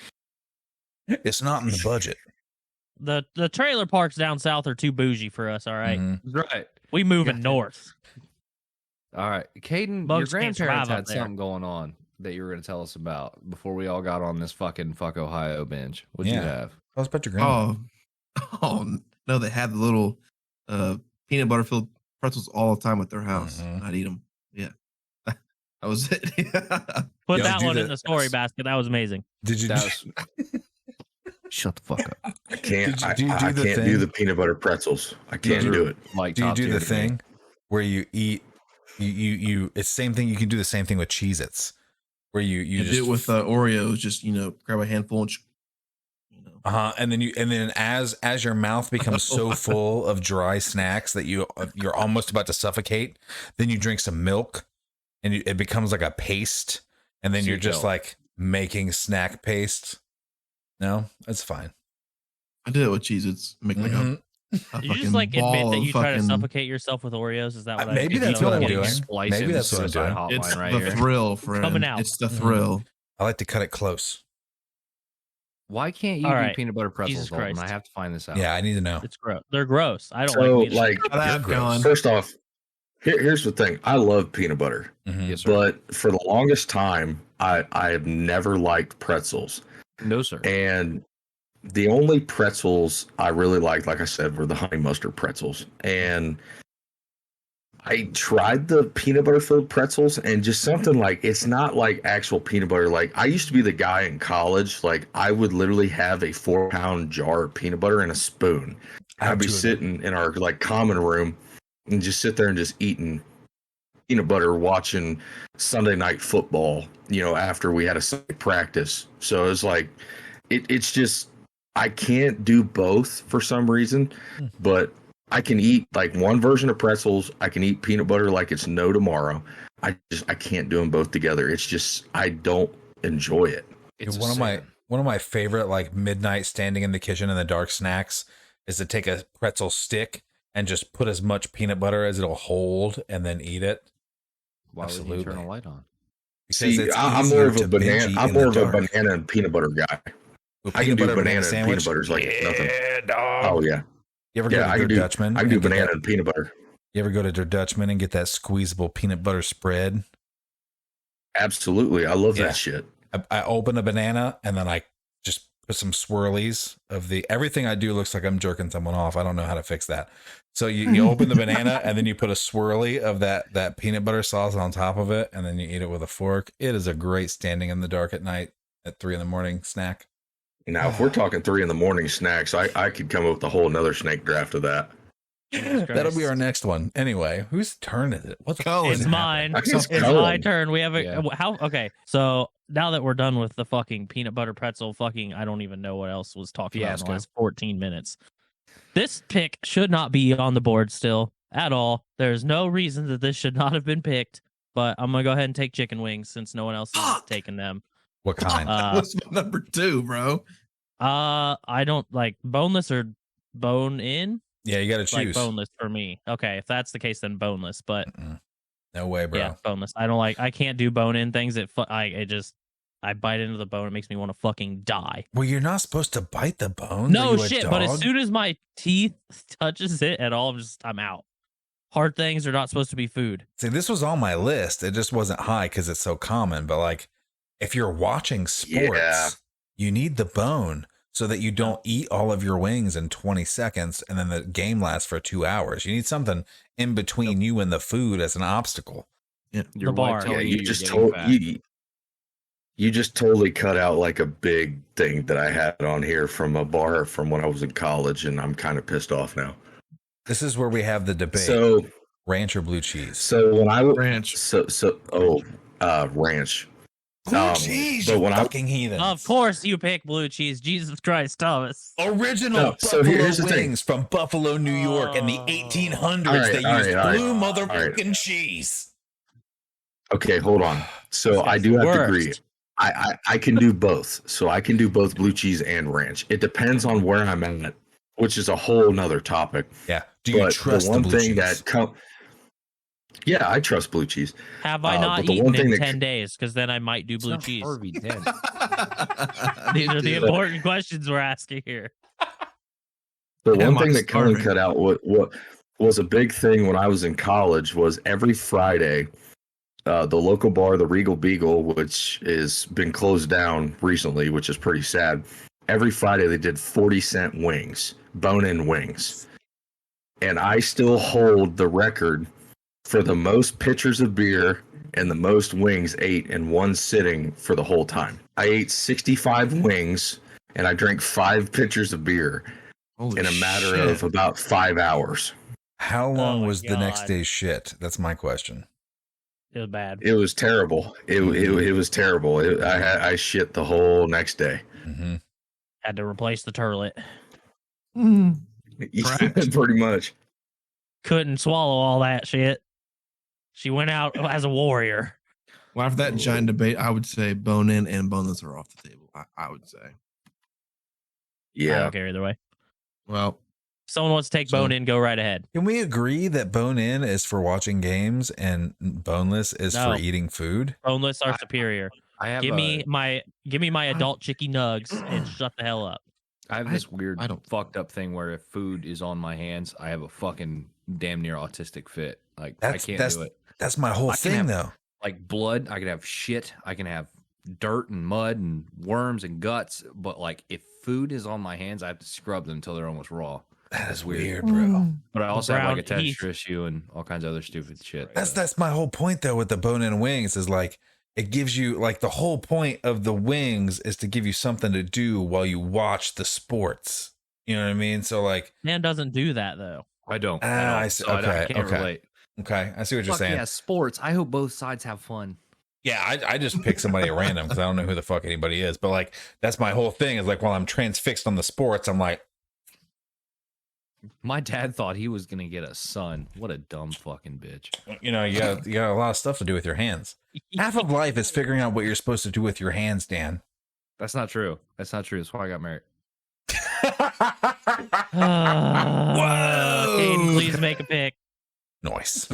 it's not in the budget. The trailer parks down south are too bougie for us. All right, right. We moving north. All right, Caden, Bugs your can't grandparents survive had up there. something going on that you were going to tell us about before we all got on this fucking fuck Ohio binge. What'd you have? Tell us about your grandma. Oh no, they had the little peanut butter filled pretzels all the time at their house. I'd eat them. Yeah, that was it. Put that one in the story basket. That was amazing. Did you? Shut the fuck up. I can't. I do can't do the peanut butter pretzels. I can't do it. Like, do you do the thing where you eat? You. It's the same thing. You can do the same thing with Cheez-Its, where you just do it with Oreos. Just grab a handful and. And then as your mouth becomes so full of dry snacks that you're almost about to suffocate, then you drink some milk, and it becomes like a paste, and then you're just like making snack paste. No, that's fine. I did it with Cheez-Its. Make like a you just like admit that you try to suffocate yourself with Oreos? Is that what maybe that's what I'm doing? Maybe that's what I'm doing. It's the thrill, friend. Coming out. It's the thrill. I like to cut it close. Why can't you do peanut butter pretzels? I have to find this out. Yeah, I need to know. It's gross. They're gross. I don't like gross. First off, here's the thing. I love peanut butter, Yes, sir. but for the longest time, I have never liked pretzels. No, sir. And the only pretzels I really liked, like I said, were the honey mustard pretzels. And I tried the peanut butter filled pretzels, and just something like, it's not like actual peanut butter. Like, I used to be the guy in college, like I would literally have a 4-pound jar of peanut butter and a spoon. I'd be sitting in our like common room and just sit there and just eating peanut butter, watching Sunday night football, after we had a Sunday practice. So it was like, it's just, I can't do both for some reason, but I can eat like one version of pretzels. I can eat peanut butter like it's no tomorrow. I can't do them both together. It's just, I don't enjoy it. It's one of my favorite like midnight standing in the kitchen in the dark snacks is to take a pretzel stick and just put as much peanut butter as it'll hold and then eat it. Why would you turn a light on? See, I'm more of a banana. I'm more of a banana and peanut butter guy. I can do banana and peanut butter is like nothing. Dog. Oh yeah. You ever go to Der Dutchman? I can do banana and peanut butter. You ever go to Der Dutchman and get that squeezable peanut butter spread? Absolutely. I love that shit. I open a banana and then I just put some swirlies of everything I do looks like I'm jerking someone off. I don't know how to fix that. So you open the banana and then you put a swirly of that peanut butter sauce on top of it, and then you eat it with a fork. It is a great standing in the dark at night at 3 a.m. snack. Now, if we're talking 3 a.m. snacks, I could come up with a whole nother snake draft of that. That'll be our next one. Anyway, whose turn is it? What's Cullen? It's mine. It's my turn. We have okay. So now that we're done with the fucking peanut butter pretzel, I don't even know what else was talked about in the last 14 minutes. This pick should not be on the board still at all. There's no reason that this should not have been picked, but I'm gonna go ahead and take chicken wings since no one else is taking them. What kind? What's my number 2, bro? I don't like boneless or bone in. Yeah, you got to choose. Like boneless for me. Okay, if that's the case, then boneless. But no way, bro. Yeah, boneless. I can't do bone in things. I bite into the bone. It makes me want to fucking die. Well, you're not supposed to bite the bone. No shit. But as soon as my teeth touches it at all, I'm out. Hard things are not supposed to be food. See, this was on my list. It just wasn't high because it's so common. But like, if you're watching sports, you need the bone so that you don't eat all of your wings in 20 seconds and then the game lasts for 2 hours. You need something in between you and the food as an obstacle. Yeah, the bar. Yeah, you just totally cut out like a big thing that I had on here from a bar from when I was in college, and I'm kind of pissed off now. This is where we have the debate. So, ranch or blue cheese? So when I ranch. Ranch. Blue cheese, but you when fucking heathens. Of course you pick blue cheese. Jesus Christ, Thomas. Original No, so buffalo here's the thing. wings from Buffalo, New York in the 1800s. All right, They all used right, blue all right. motherfucking cheese. Okay, hold on. So I do have to agree. I can do both. So I can do both blue cheese and ranch. It depends on where I'm at, which is a whole nother topic. Yeah. Do you trust the one the blue thing cheese? Yeah, I trust blue cheese. Have I not but the eaten one thing in that 10 days? Because then I might do blue cheese. Harvey Dent. These are the important questions we're asking here. The Yeah, one I'm thing that Cullen starving. cut out, what was a big thing when I was in college, was every Friday, the local bar, the Regal Beagle, which has been closed down recently, which is pretty sad. Every Friday they did 40-cent wings, bone-in wings. And I still hold the record for the most pitchers of beer and the most wings ate in one sitting for the whole time. I ate 65 wings and I drank 5 pitchers of beer Holy in a matter shit. of about 5 hours. How long my was the next God. day's shit? That's my question. It was bad. It was terrible. It was terrible. I shit the whole next day. Mm-hmm. Had to replace the turlet. Pretty much. Couldn't swallow all that shit. She went out as a warrior. Well, after that giant debate, I would say bone in and boneless are off the table. I would say. I Yeah. don't care either way. Well, If someone wants to take So- bone in, go right ahead. Can we agree that bone-in is for watching games and boneless is No. for eating food? Boneless are superior. I have Give me my adult chicky nugs and shut the hell up. I have this weird I don't- fucked up thing where if food is on my hands, I have a fucking damn near autistic fit. Like I can't do it. That's my whole I can thing, have- though. Like blood, I can have shit, I can have dirt and mud and worms and guts, but like if food is on my hands, I have to scrub them until they're almost raw. That is weird. weird, bro. But I also have like a Brown teeth. texture issue and all kinds of other stupid shit. That's my whole point, though, with the bone-in wings is like it gives you like the whole point of the wings is to give you something to do while you watch the sports. You know what I mean? So like, Man doesn't do that though. I don't. I see. So I Okay, can't okay. relate. okay, I see what you're Fuck saying. yeah, sports. I hope both sides have fun. Yeah, I just pick somebody at random because I don't know who the fuck anybody is. But like, that's my whole thing is like while I'm transfixed on the sports, I'm like, My dad thought he was gonna get a son. What a dumb fucking bitch. you know, you got a lot of stuff to do with your hands. Half of life is figuring out what you're supposed to do with your hands, Dan. That's not true. That's not true. That's why I got married. Whoa! Caden, please make a pick. Nice.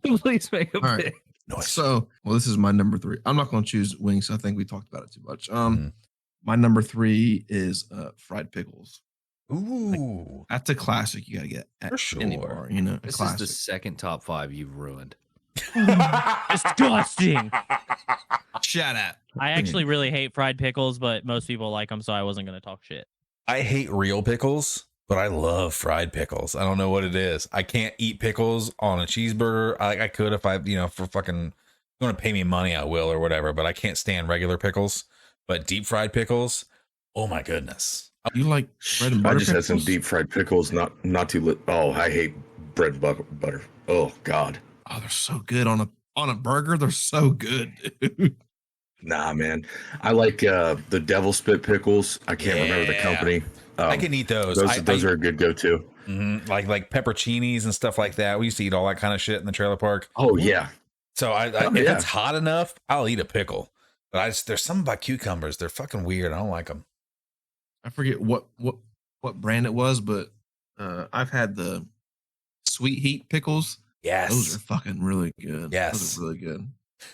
Please make a All right. pick. Nice. So, well, this is my number 3. I'm not going to choose wings. I think we talked about it too much. Mhm. My number 3 is fried pickles. Ooh. That's a classic. You got to get at For any sure. bar. You know, a This classic. is the second top 5 you've ruined. Disgusting. Shut up. I actually really hate fried pickles, but most people like them, so I wasn't going to talk shit. I hate real pickles, but I love fried pickles. I don't know what it is. I can't eat pickles on a cheeseburger. I could if I, for fucking, you want to pay me money, I will or whatever, but I can't stand regular pickles. But deep fried pickles, oh my goodness. You like bread and butter I just had some pickles? deep fried pickles, not too lit. Oh, I hate bread and butter. Oh God. Oh, they're so good on a burger. They're so good, dude. Nah, man. I like the devil spit pickles. I can't remember the Yeah. company. I can eat those. Those are a good go-to. Like pepperoncinis and stuff like that. We used to eat all that kind of shit in the trailer park. Oh yeah. So if yeah. it's hot enough, I'll eat a pickle. But there's something about cucumbers. They're fucking weird. I don't like them. I forget what brand it was, but I've had the sweet heat pickles. Yes. Those are fucking really good. Yes. Those are really good.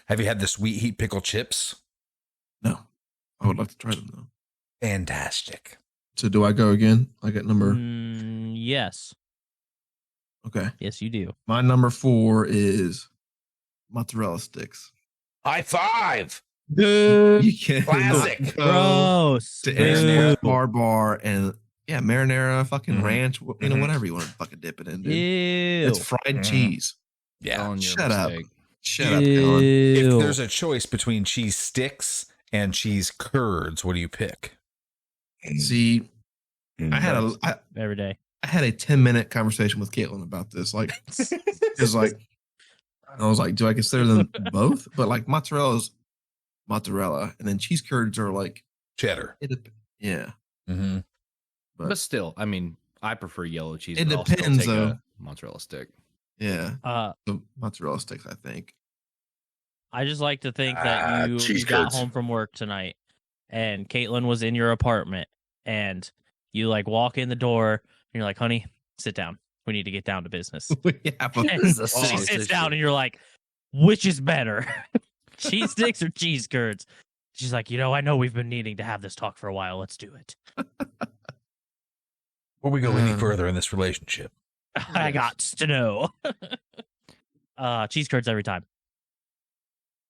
Have you had the sweet heat pickle chips? No, I would like to try them though. Fantastic. So do I go again? I got number. Yes. Okay. Yes, you do. My number 4 is mozzarella sticks. High five. You can't Classic. not go Gross. to Ew. any bar and marinara, fucking Mhm. ranch, Mhm. whatever you want to fucking dip it in, dude. Ew. It's fried Mhm. cheese. Yeah. Telling you a Shut up. mistake. Shut up, Cullen. If Ew. there's a choice between cheese sticks and cheese curds, what do you pick? See, I had Every day. I had a 10-minute conversation with Caitlin about this. Like, it's like I was like, do I consider them both? But like mozzarella mozzarella, and then cheese curds are like Cheddar. Yeah. Mm-hmm. But still, I mean, I prefer yellow cheese. It but I'll still depends, take though. a mozzarella stick. Yeah. Uh, The mozzarella sticks, I think. I just like to think that you cheese got curds. home from work tonight, and Caitlin was in your apartment, and you like walk in the door, and you're like, "Honey, sit down. We need to get down to business." Yeah, but And This is a she sausage sits down, issue. and you're like, "Which is better, cheese sticks or cheese curds?" She's like, I know we've been needing to have this talk for a while. Let's do it. Before we go any further in this relationship, I got to know. Cheese curds every time.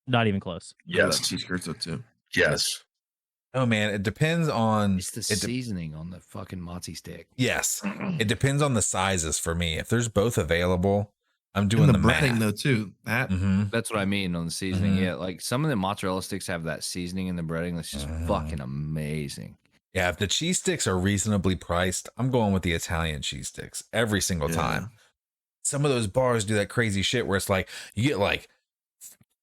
Not even close. I love Yes. cheese curds though too. Yes. oh man, it depends on. It's the it de- seasoning on the fucking mozzie stick. yes, it depends on the sizes for me. If there's both available, I'm And doing the the breading math. though too. That Mm-hmm. That's what I mean on the seasoning. Mhm. Yeah, like some of the mozzarella sticks have that seasoning in the breading that's just Mhm. fucking amazing. Yeah, if the cheese sticks are reasonably priced, I'm going with the Italian cheese sticks every single Yeah. time. Some of those bars do that crazy shit where it's like you get like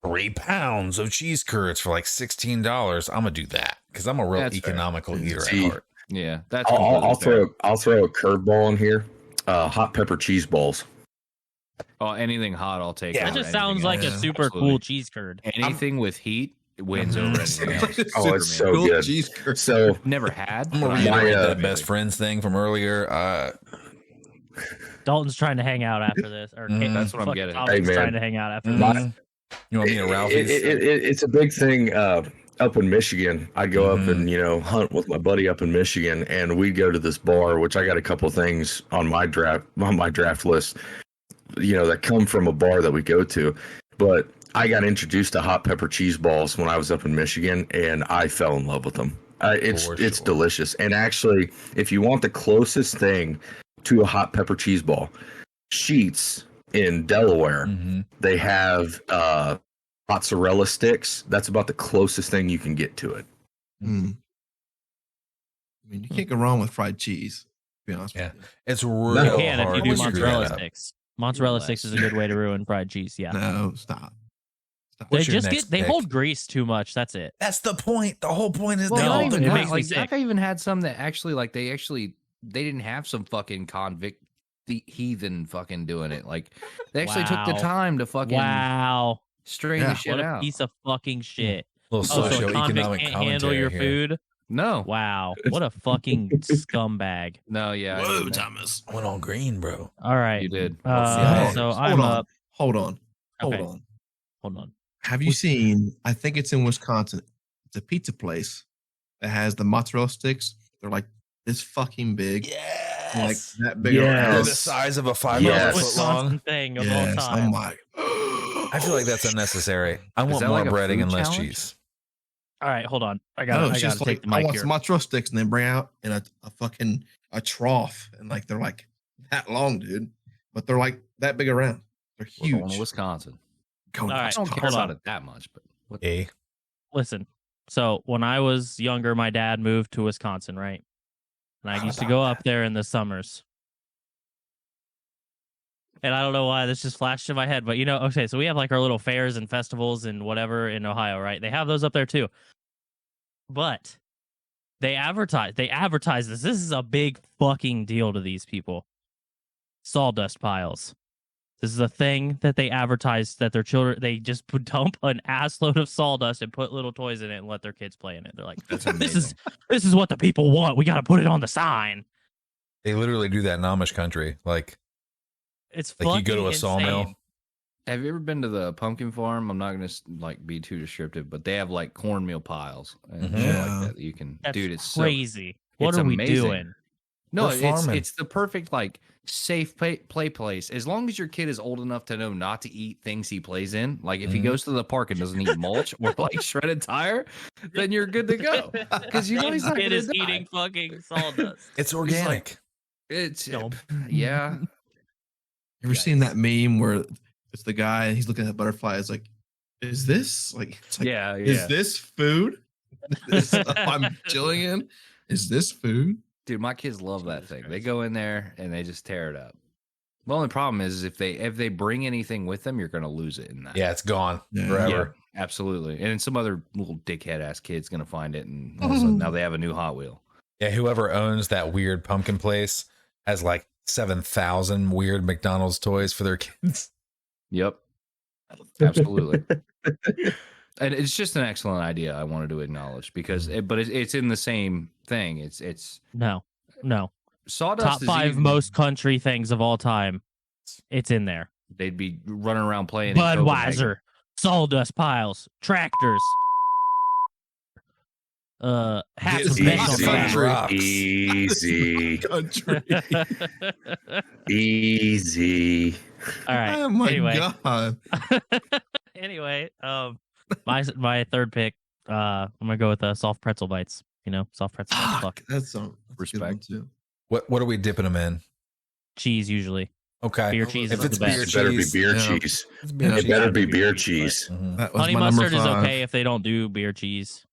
3 pounds of cheese curds for like $16. I'm gonna do that because I'm a real That's fair. economical eater See, at heart. Yeah, that's I'll completely fair. throw a curveball in here. Hot pepper cheese balls. Oh, anything hot, I'll take. Yeah. That over just sounds anything like else. a super Absolutely. cool cheese curd. Anything with heat wins over anything else. Oh, it's so Cool good. cheese curds. So Never had. I'm but gonna I reiterate know that it's best friends thing from earlier. Dalton's trying to hang out after this. Or That's what I'm fucking getting. Thomas Hey, is man. trying to hang out after mhm. this. You want me to Ralphie's? it's a big thing up in Michigan. I go up and hunt with my buddy up in Michigan, and we go to this bar, which I got a couple things on my draft list, that come from a bar that we go to. But I got introduced to hot pepper cheese balls when I was up in Michigan, and I fell in love with them. It's For it's sure. delicious. And actually, if you want the closest thing to a hot pepper cheese ball, Sheets in Delaware, Mhm. they have mozzarella sticks. That's about the closest thing you can get to it. Mm. I mean, you can't go wrong with fried cheese. To be honest Yeah. with you. It's You real can if hard you to do screw mozzarella that up. sticks. Mozzarella sticks is a good way to ruin fried cheese. Yeah. No, stop. They What's your just next they pick? hold grease too much. That's it. That's the point. The whole point is Well, No, not that. even it that. makes me Like sick. I even had some that actually they didn't have some fucking convict the heathen fucking doing it. Like they actually took the Wow. time to fucking Wow. strain Yeah. the shit What a out. piece of fucking shit. Little Oh, so a convict socioeconomic can't handle your commentary here. food? No, Wow. What a fucking scumbag. no, yeah, I Whoa, didn't. Thomas. I went all green, bro. All right. You did. Yeah. So Hold I'm on. up. Hold on. Hold Okay. on. Hold on. Have you seen? I think it's in Wisconsin. It's a pizza place that has the mozzarella sticks. They're like this fucking big, Yes. like that big Yes. They're around. the size of a 5 Yes. foot long. Wisconsin thing of all Yes, time. I'm like, I feel like that's unnecessary. I want that more like a breading food and less challenge? cheese. All right, hold on. I no, got it's to just take like the I mic want here. some mozzarella sticks, and then bring out in a fucking a trough, and like they're like that long, dude. But they're like that big around. They're We're going to huge. Wisconsin. Going to All I right, don't Wisconsin. care hold about on. it that much, but what A. Listen. So when I was younger, my dad moved to Wisconsin, right? And I How used to about go that? up there in the summers. And I don't know why this just flashed in my head, but okay, so we have like our little fairs and festivals and whatever in Ohio, right? They have those up there too. But they advertise this. This is a big fucking deal to these people. Sawdust piles. This is a thing that they advertise that their children, they just dump an assload of sawdust and put little toys in it and let their kids play in it. They're like, that's this amazing. is what the people want. We got to put it on the sign. They literally do that in Amish country. Like It's you go to a fucking sawmill. insane. Have you ever been to the pumpkin farm? I'm not gonna like be too descriptive, but they have like cornmeal piles and Mhm. shit Yeah. like that. You can, That's dude. It's crazy. What it's are we amazing. doing? No, We're farming. it's the perfect like safe play place. As long as your kid is old enough to know not to eat things he plays in, like if he Mhm. goes to the park and doesn't eat mulch or like shredded tire, then you're good to go. Because you know he's His not kid gonna is die. eating fucking sawdust. It's organic. It's Dumb. yeah. You ever seen that meme where it's the guy and he's looking at the butterfly? It's like, is this like? It's like, Yeah, is yeah. this food? This stuff I'm chilling in. Is this food? Dude, my kids love that thing. They go in there and they just tear it up. The only problem is if they bring anything with them, you're going to lose it in that. Yeah, it's gone Yeah. forever. Yeah, absolutely. And some other little dickhead ass kid's going to find it, and all of a sudden now they have a new Hot Wheel. Yeah, whoever owns that weird pumpkin place has like 7,000 weird McDonald's toys for their kids. Yep, absolutely. And it's just an excellent idea. I wanted to acknowledge because, it's in the same thing. It's No. sawdust. Top is 5 even- most country things of all time. It's in there. They'd be running around playing in Budweiser, sawdust piles, tractors, hats with Easy. necks on the back. Rocks. Easy. Country. Easy. All right. Oh my anyway, god. anyway, my third pick. I'm gonna go with soft pretzel bites. Soft pretzel bites. Fuck. That's a good one Respect. too. What are we dipping them in? Cheese usually. Okay. Beer cheese If is it's the beer best. It better be cheese, beer yeah. cheese. it's beer Yeah, It cheese. better be Beer beer cheese, cheese. Mhm. That was Honey my mustard number is 5. okay if they don't do beer cheese,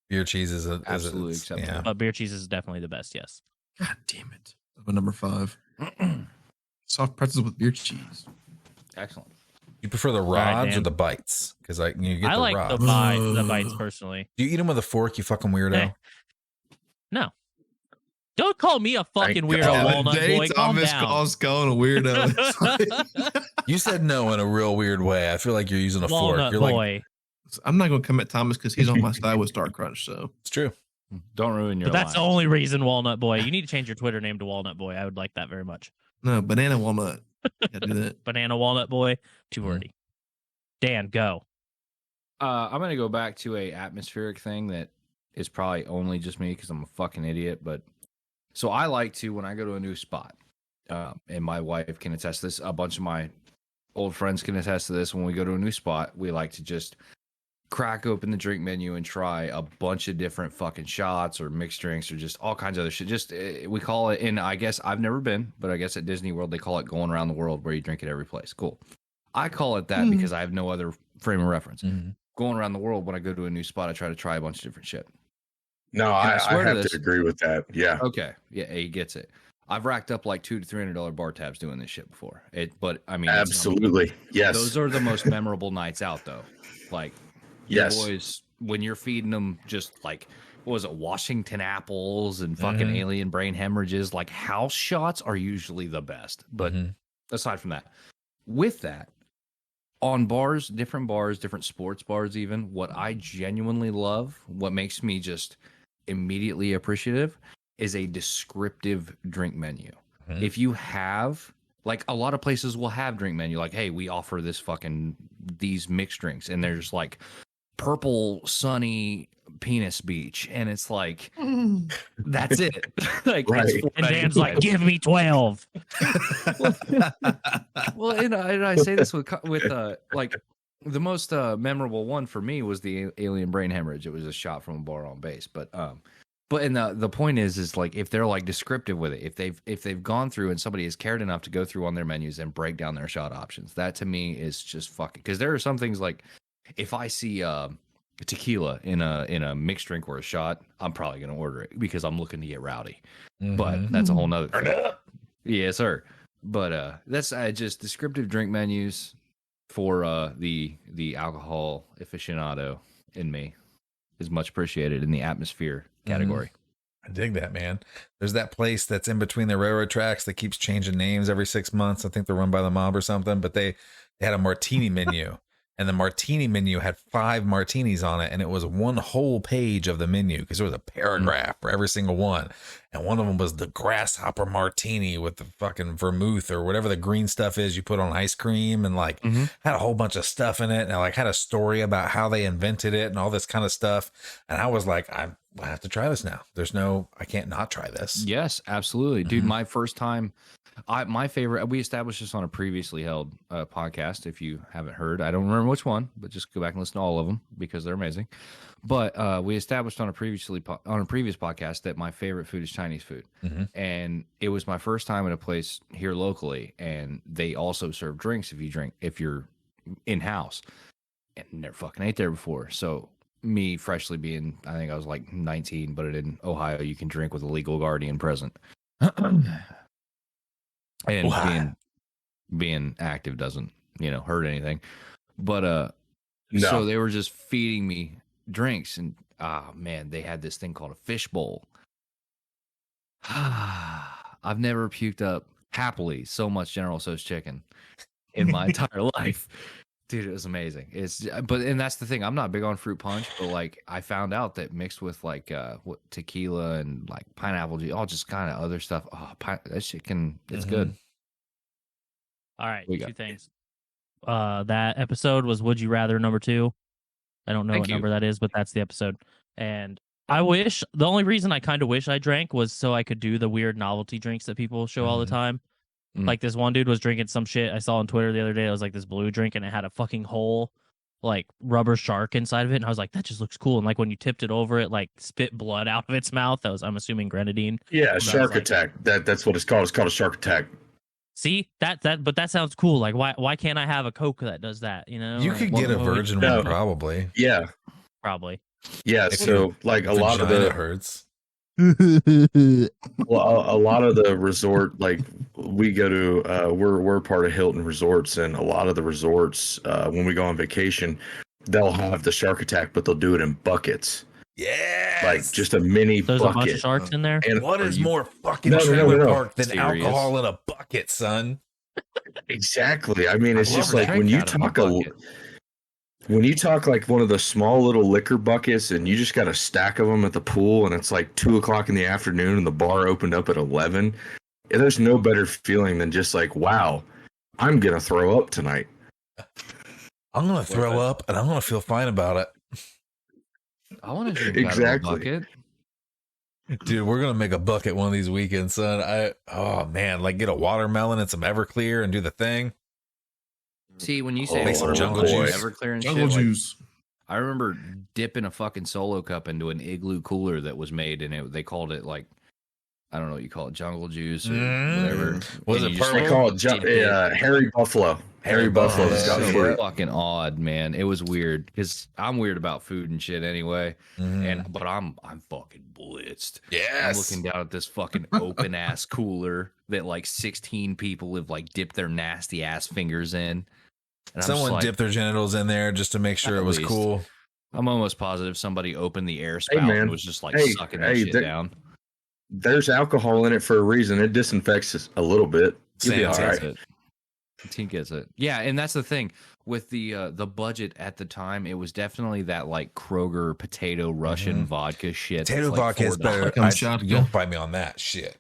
Beer cheese is Absolutely is acceptable. Yeah. but beer cheese is definitely the best. Yes. God damn it. That's my number 5. Soft pretzels with beer cheese. Excellent. You prefer the right, rods or Dan. the bites? Because you get I the like rods. the bites personally. Do you eat them with a fork? You fucking weirdo. Eh. No. Don't call me a fucking Thank weirdo, God. Walnut Day Boy. Calm Thomas down. calls Cullen a weirdo. It's like- You said no in a real weird way. I feel like you're using a Walnut fork. You're like, Boy. I'm not going to commit Thomas because he's on my side with Star Crunch. So it's true. Don't ruin your But that's the life. only reason, Walnut Boy. You need to change your Twitter name to Walnut Boy. I would like that very much. no, banana walnut. Yeah, do that. Banana Walnut Boy, too Mhm. wordy. Dan, go. I'm going to go back to a atmospheric thing that is probably only just me because I'm a fucking idiot. But so I like to, when I go to a new spot, and my wife can attest to this, a bunch of my old friends can attest to this. When we go to a new spot, we like to just crack open the drink menu and try a bunch of different fucking shots or mixed drinks or just all kinds of other shit. Just we call it, and I guess I've never been, but I guess at Disney World they call it going around the world, where you drink at every place. Cool. I call it that because I have no other frame of reference. Mhm. Going around the world, when I go to a new spot, I try to try a bunch of different shit. No, I I swear to have this. to agree with that. Yeah. Okay, yeah, he gets it. I've racked up like $200 to $300 bar tabs doing this shit before. But I mean, Absolutely. Yes. those are the most memorable nights out, though. Like, your Yes. boys, when you're feeding them just like, what was it, Washington apples and fucking Mhm. alien brain hemorrhages, like house shots are usually the best. But Mhm. aside from that, with that, on bars, different sports bars, even, what I genuinely love, what makes me just immediately appreciative, is a descriptive drink menu. Mhm. If you have, like, a lot of places will have drink menu, like, hey, we offer these mixed drinks, and there's like purple sunny penis beach, and it's like, that's it. Like, Right. it's And Dan's like, give me 12. well, and I say this with like the most memorable one for me was the alien brain hemorrhage. It was a shot from a bar on base, but the point is like, if they're like descriptive with it, if they've gone through and somebody has cared enough to go through on their menus and break down their shot options, that to me is just fucking, because there are some things like, if I see tequila in a mixed drink or a shot, I'm probably gonna order it because I'm looking to get rowdy. But Mhm. that's a whole nother thing. Yes, sir. But that's just descriptive drink menus for the alcohol aficionado in me is much appreciated in the atmosphere category. I dig that, man. There's that place that's in between the railroad tracks that keeps changing names every 6 months. I think they're run by the mob or something, but they had a martini menu. And the martini menu had 5 martinis on it, and it was one whole page of the menu because there was a paragraph for every single one. And one of them was the grasshopper martini with the fucking vermouth or whatever the green stuff is you put on ice cream, and like had a whole bunch of stuff in it, and like had a story about how they invented it and all this kind of stuff. And I was like, I have to try this now. I can't not try this. Yes, absolutely, dude. Mhm. My first time, my favorite. We established this on a previously held podcast. If you haven't heard, I don't remember which one, but just go back and listen to all of them because they're amazing. But we established on a previous podcast that my favorite food is Chinese food, and it was my first time at a place here locally, and they also serve drinks if you're in house, and never fucking ate there before. So me freshly being, I think I was like 19, but in Ohio you can drink with a legal guardian present. And Wow. being being active doesn't, hurt anything. But No. so they were just feeding me drinks, and man, they had this thing called a fish bowl. I've never puked up happily so much General Tso's chicken in my entire life. Dude, it was amazing. And that's the thing. I'm not big on fruit punch, but like I found out that mixed with like tequila and like pineapple juice, all just kind of other stuff. Oh, that shit it's good. All right, We two got- things. That episode was Would You Rather number 2. I don't know Thank what you. number that is, but that's the episode. And the only reason I kind of wish I drank was so I could do the weird novelty drinks that people show all the time. Like this one dude was drinking some shit I saw on Twitter the other day. It was like this blue drink and it had a fucking whole like rubber shark inside of it. And I was like, that just looks cool. And like when you tipped it over, it like spit blood out of its mouth. That was, I'm assuming, grenadine. Yeah, But I shark was like, attack. That's what it's called. It's called a shark attack. See but that sounds cool. Like why can't I have a Coke that does that? You know, You Like, could what- get a what would- virgin No. one probably. Yeah, probably. yeah. If So like a Vagina lot of the hurts. well, a lot of the resort, like we go to, we're part of Hilton Resorts, and a lot of the resorts, when we go on vacation, they'll have the shark attack, but they'll do it in buckets, Yes. like just a mini There's a bunch of bucket. sharks in there. And What is you- more fucking No, no, no, trailer no, no. park than Serious? alcohol in a bucket, son? Exactly. I mean, it's I've just never like drank when you out of a talk bucket. when you talk like one of the small little liquor buckets, and you just got a stack of them at the pool, and it's like 2:00 in the afternoon, and the bar opened up at 11. And there's no better feeling than just like, wow, I'm gonna throw up tonight. I'm gonna throw up and I'm gonna feel fine about it. I want to drink Exactly. out of a bucket. Dude, we're gonna make a bucket one of these weekends, son. Oh man, like get a watermelon and some Everclear and do the thing. See, when you say Make some jungle watermelon, juice. Everclear and Jungle shit, like, juice. I remember dipping a fucking Solo cup into an igloo cooler that was made, and they called it like, I don't know what you call it, jungle juice or whatever. Was And it you just, purple? They call it dip it. Harry Buffalo. Harry Buffalo has got Yeah. so fruit. fucking odd, man. It was weird because I'm weird about food and shit anyway. But I'm fucking blitzed. I'm Yes. looking down at this fucking open ass cooler that like 16 people have like dipped their nasty ass fingers in. And I'm just Someone like, dipped their genitals in there just to make sure At it was least. cool. I'm almost positive somebody opened the air spout man. and was just like Hey, sucking that hey, shit there- down. There's alcohol in it for a reason. It disinfects us a little bit. You'll be all Sanitize right. Gets it. He gets it. Yeah, and that's the thing with the budget at the time. It was definitely that like Kroger potato Russian vodka shit. that's Potato like vodka is $4. better. Come shot, You don't fight me on that shit.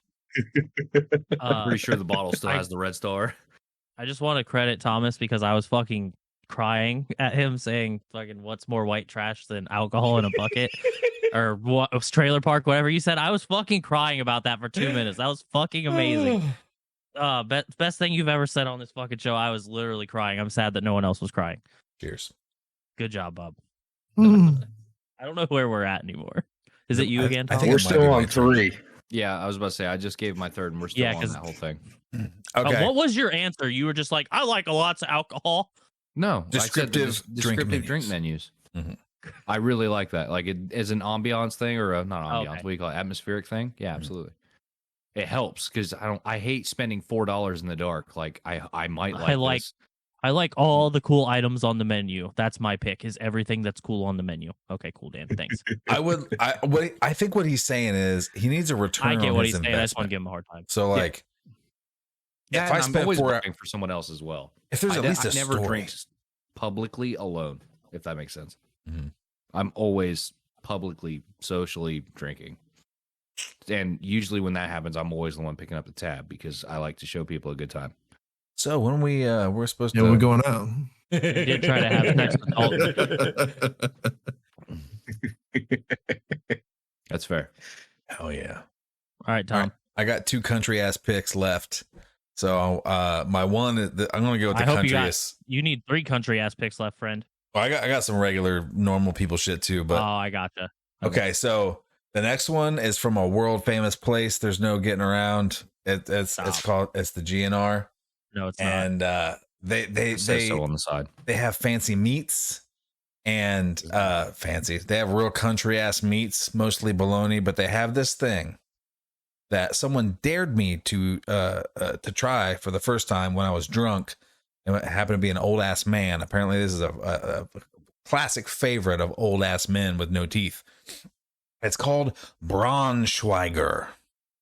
I'm pretty sure the bottle still has the red star. I just want to credit Thomas because I was fucking crying at him saying fucking what's more white trash than alcohol in a bucket or what trailer park, whatever you said. I was fucking crying about that for 2 minutes. That was fucking amazing. Best thing you've ever said on this fucking show. I was literally crying. I'm sad that no one else was crying. Cheers. Good job, Bob. Mm. I don't know where we're at anymore. Is it you again? I Tom? think We're it might be still my on turn. 3. Yeah, I was about to say I just gave my third, and we're still Yeah, on 'cause- that whole thing. Okay. What was your answer? You were just like, I like lots of alcohol. No, I said the Descriptive drink descriptive drink menus. Mhm. I really like that. Like it as an ambiance thing or not ambiance. Okay. What do you call it? Atmospheric thing? Yeah, absolutely. It helps because I hate spending $4 in the dark. Like I might like this. I like all the cool items on the menu. That's my pick. Is everything that's cool on the menu. Okay, cool, Dan. Thanks. I think what he's saying is he needs a return. I get on what his he's saying. I just want to investment. give him a hard time. So like, Yeah, if I and I'm spent always 4 working for someone else as well. if there's at least a I never story. drink publicly alone, if that makes sense. Mhm. I'm always publicly, socially drinking. And usually when that happens, I'm always the one picking up the tab because I like to show people a good time. So when we're supposed Yeah, to we're going out. He did try to have sex with Dalton. That's fair. Hell yeah. All right, Tom. All right. I got 2 country ass picks left. So my one is I'm gonna go with the I hope you countryest. You need 3 country ass picks left, friend. Well, I got some regular normal people shit too, but Oh, I gotcha. okay. So the next one is from a world famous place. There's no getting around. It's Stop. it's the GNR, No, it's not. and they It says so on the side. they have fancy meats and fancy. They have real country ass meats, mostly bologna, but they have this thing that someone dared me to try for the first time when I was drunk. And it happened to be an old ass man. Apparently, this is a classic favorite of old ass men with no teeth. It's called Braunschweiger. I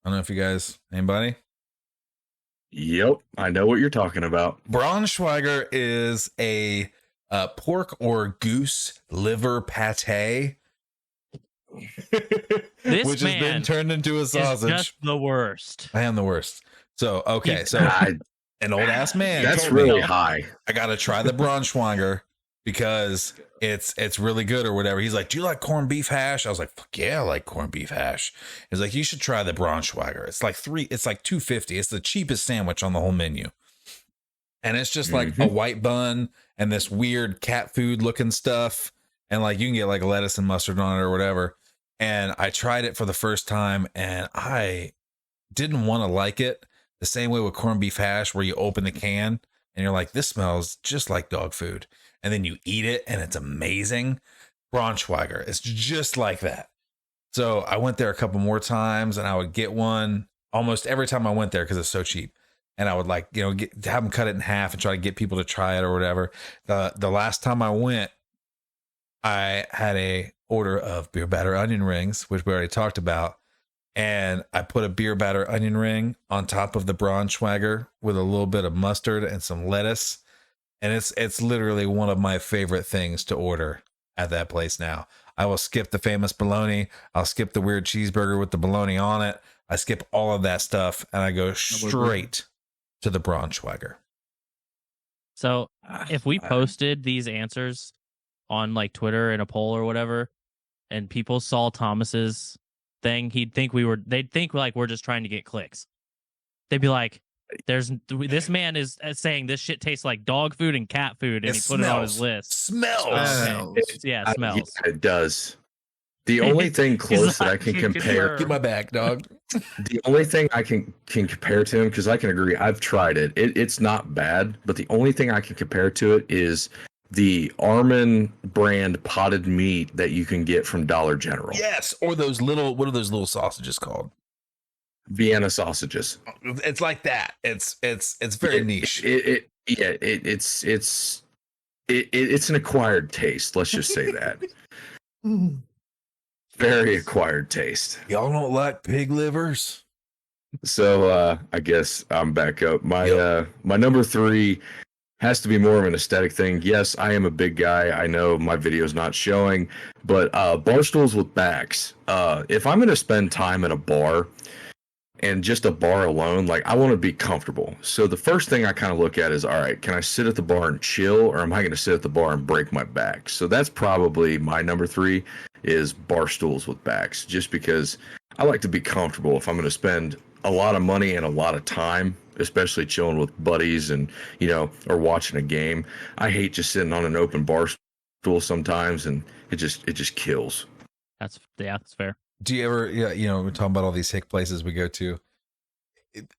don't know if you guys, anybody? Yep, I know what you're talking about. Braunschweiger is a pork or goose liver pate, This which has man been turned into a sausage. is just the worst. I am the worst. So, okay, so an old ass man. That's told really me, high. I got to try the Braunschweiger because it's really good or whatever. He's like, do you like corned beef hash? I was like, fuck yeah, I like corned beef hash. He's like, you should try the Braunschweiger. It's like $2.50. It's the cheapest sandwich on the whole menu. And it's just like a white bun and this weird cat food looking stuff. And like, you can get like lettuce and mustard on it or whatever. And I tried it for the first time and I didn't want to like it the same way with corned beef hash, where you open the can and you're like, this smells just like dog food. And then you eat it and it's amazing. Braunschweiger, it's just like that. So I went there a couple more times and I would get one almost every time I went there because it's so cheap. And I would like, have them cut it in half and try to get people to try it or whatever. The last time I went, I had a order of beer batter onion rings, which we already talked about. And I put a beer batter onion ring on top of the Braunschweiger with a little bit of mustard and some lettuce. And it's literally one of my favorite things to order at that place now. I will skip the famous bologna. I'll skip the weird cheeseburger with the bologna on it. I skip all of that stuff and I go straight to the Braunschweiger. So if we posted these answers on like Twitter in a poll or whatever, and people saw Thomas's thing, they'd think like we're just trying to get clicks. They'd be like, this man is saying this shit tastes like dog food and cat food, and he put it on his list. Smells. Smells. Yeah, it does. The only thing close that I can compare. Get my back, dog. The only thing I can compare to him, because I can agree, I've tried it. It's not bad, but the only thing I can compare to it is the Armin brand potted meat that you can get from Dollar General. Yes, or those little, what are those little sausages called? Vienna sausages. It's like that. It's very niche. It's an acquired taste. Let's just say that. Very acquired taste. Y'all don't like pig livers? So I guess I'm back up. My number 3 has to be more of an aesthetic thing. Yes, I am a big guy. I know my video's not showing, but bar stools with backs. If I'm going to spend time in a bar, and just a bar alone, like I want to be comfortable. So the first thing I kind of look at is, all right, can I sit at the bar and chill, or am I going to sit at the bar and break my back? So that's probably my number 3 is bar stools with backs, just because I like to be comfortable if I'm going to spend a lot of money and a lot of time, especially chilling with buddies and, or watching a game. I hate just sitting on an open bar stool sometimes, and it just kills. That's fair. Do you ever, we're talking about all these hick places we go to.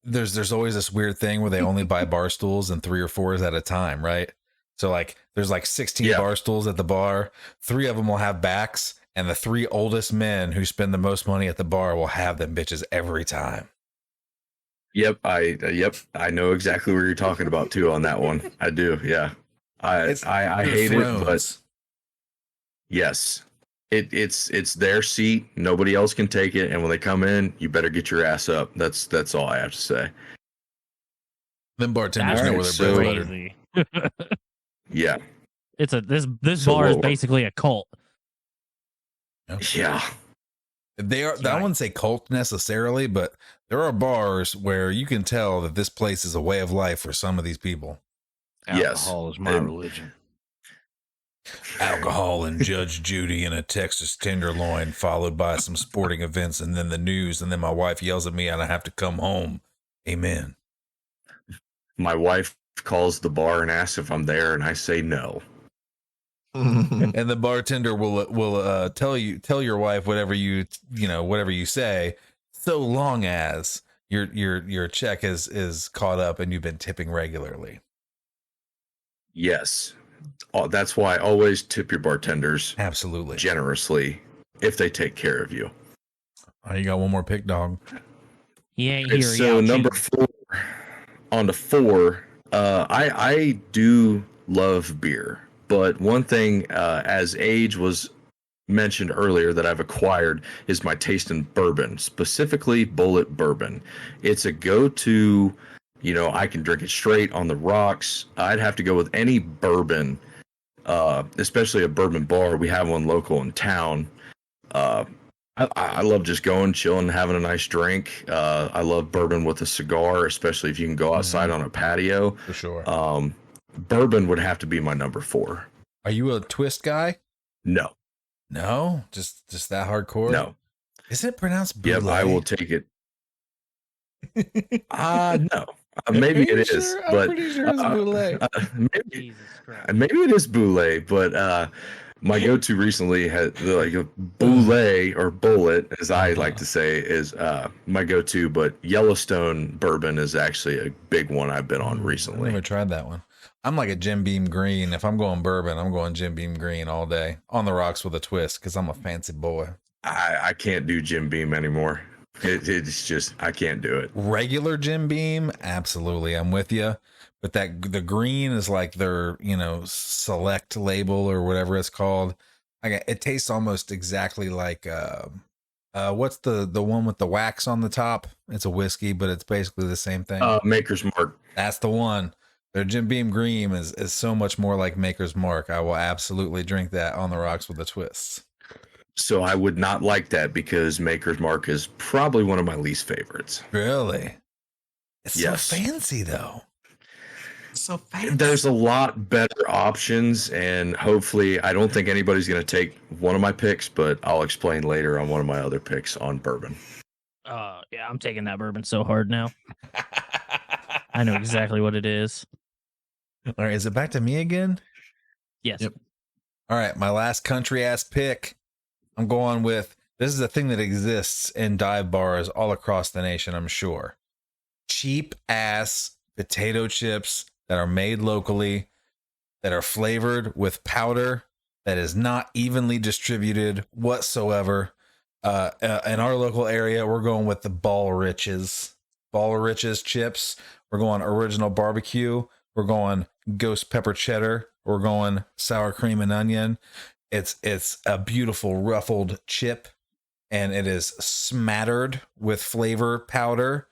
There's always this weird thing where they only buy bar stools and 3 or 4s at a time, right? So like there's like 16 bar stools at the bar. 3 of them will have backs, and the 3 oldest men who spend the most money at the bar will have them bitches every time. Yep, I know exactly what you're talking about too on that one. I do, yeah. I hate it, but yes. It's their seat. Nobody else can take it, and when they come in, you better get your ass up. That's all I have to say. Them bartenders know where they're crazy. Yeah, this bar is basically a cult. Yeah, they are. I wouldn't say cult necessarily, but there are bars where you can tell that this place is a way of life for some of these people. Alcohol is my religion. Alcohol and Judge Judy and a Texas tenderloin, followed by some sporting events and then the news, and then my wife yells at me and I have to come home. Amen. My wife calls the bar and asks if I'm there, and I say no. And the bartender will tell your wife whatever you say, so long as your check is caught up and you've been tipping regularly. Yes. That's why I always tip your bartenders absolutely generously if they take care of you. Oh, you got one more pick, dog. He ain't And here. so number 4 on the 4, I do love beer, but one thing as age was mentioned earlier that I've acquired is my taste in bourbon, specifically Bullet bourbon. It's a go-to. You know, I can drink it straight on the rocks. I'd have to go with any bourbon, especially a bourbon bar. We have one local in town. I love just going, chilling, having a nice drink. I love bourbon with a cigar, especially if you can go outside on a patio. For sure. Bourbon would have to be my number 4. Are you a twist guy? No. No, just that hardcore. No. Is it pronounced Yep, Boulay? I will take it. No. Maybe it is, sure? but I'm pretty sure it's Boulay. maybe it is Boulay, but my go-to recently had like a Boulay or Bullet, as I like to say, is my go-to. But Yellowstone bourbon is actually a big one I've been on I've recently. never tried that one. I'm like a Jim Beam Green. If I'm going bourbon, I'm going Jim Beam Green all day on the rocks with a twist because I'm a fancy boy. I can't do Jim Beam anymore. It's just I can't do it. Regular Jim Beam, absolutely, I'm with you. But the green is like their select label or whatever it's called. It tastes almost exactly like what's the one with the wax on the top? It's a whiskey, but it's basically the same thing. Maker's Mark. That's the one. Their Jim Beam Green is so much more like Maker's Mark. I will absolutely drink that on the rocks with a twist. So I would not like that because Maker's Mark is probably one of my least favorites. Really? It's Yes. so fancy though. It's so fancy. There's a lot better options, and hopefully I don't think anybody's going to take one of my picks, but I'll explain later on one of my other picks on bourbon. Yeah, I'm taking that bourbon so hard now. I know exactly what it is. All right, is it back to me again? Yes. Yep. All right, my last country ass pick. I'm going with, this is a thing that exists in dive bars all across the nation, I'm sure. Cheap ass potato chips that are made locally, that are flavored with powder that is not evenly distributed whatsoever. In our local area, we're going with the Ball Riches chips. We're going original barbecue. We're going ghost pepper cheddar. We're going sour cream and onion. It's a beautiful ruffled chip, and it is smattered with flavor powder,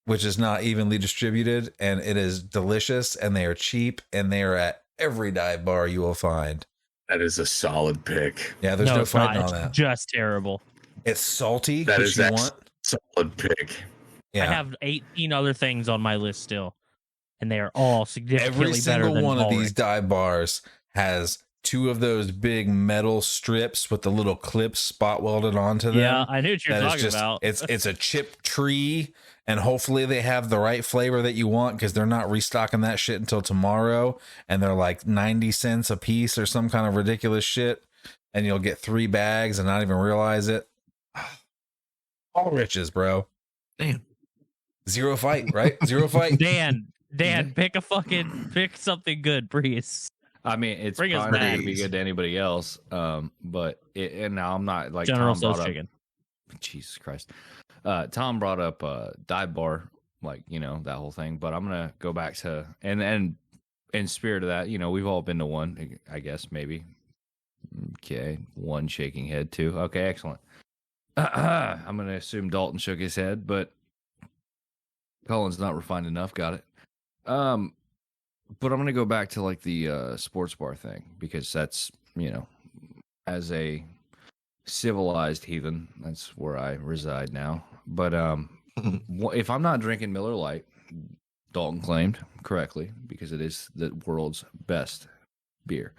which is not evenly distributed, and it is delicious, and they are cheap, and they are at every dive bar you will find. That is a solid pick. Yeah, there's no it's fighting not. on that. It's just terrible. It's salty, That which is you a want. solid pick. Yeah. I have 18 other things on my list still, and they are all significantly Every better single than one of Ulrich. these dive bars has 2 of those big metal strips with the little clips spot welded onto them. Yeah, I knew what you're That is talking just, about. it's a chip tree, and hopefully they have the right flavor that you want, because they're not restocking that shit until tomorrow, and they're like 90 cents a piece or some kind of ridiculous shit, and you'll get 3 bags and not even realize it. All riches, bro. Damn. Zero fight, right? Zero fight. Dan, pick something good, please. I mean, it's Bring us probably not going to be bags. good to anybody else. But and now I'm not like General Tom brought Tso's up. chicken. Jesus Christ. Tom brought up dive bar, like, that whole thing. But I'm gonna go back to and in spirit of that, we've all been to one, I guess, maybe. Okay, one shaking head, 2. Okay, excellent. I'm gonna assume Dalton shook his head, but Cullen's not refined enough. Got it. But I'm gonna go back to like the sports bar thing, because that's, as a civilized heathen, that's where I reside now. But if I'm not drinking Miller Lite, Dalton claimed correctly, because it is the world's best beer,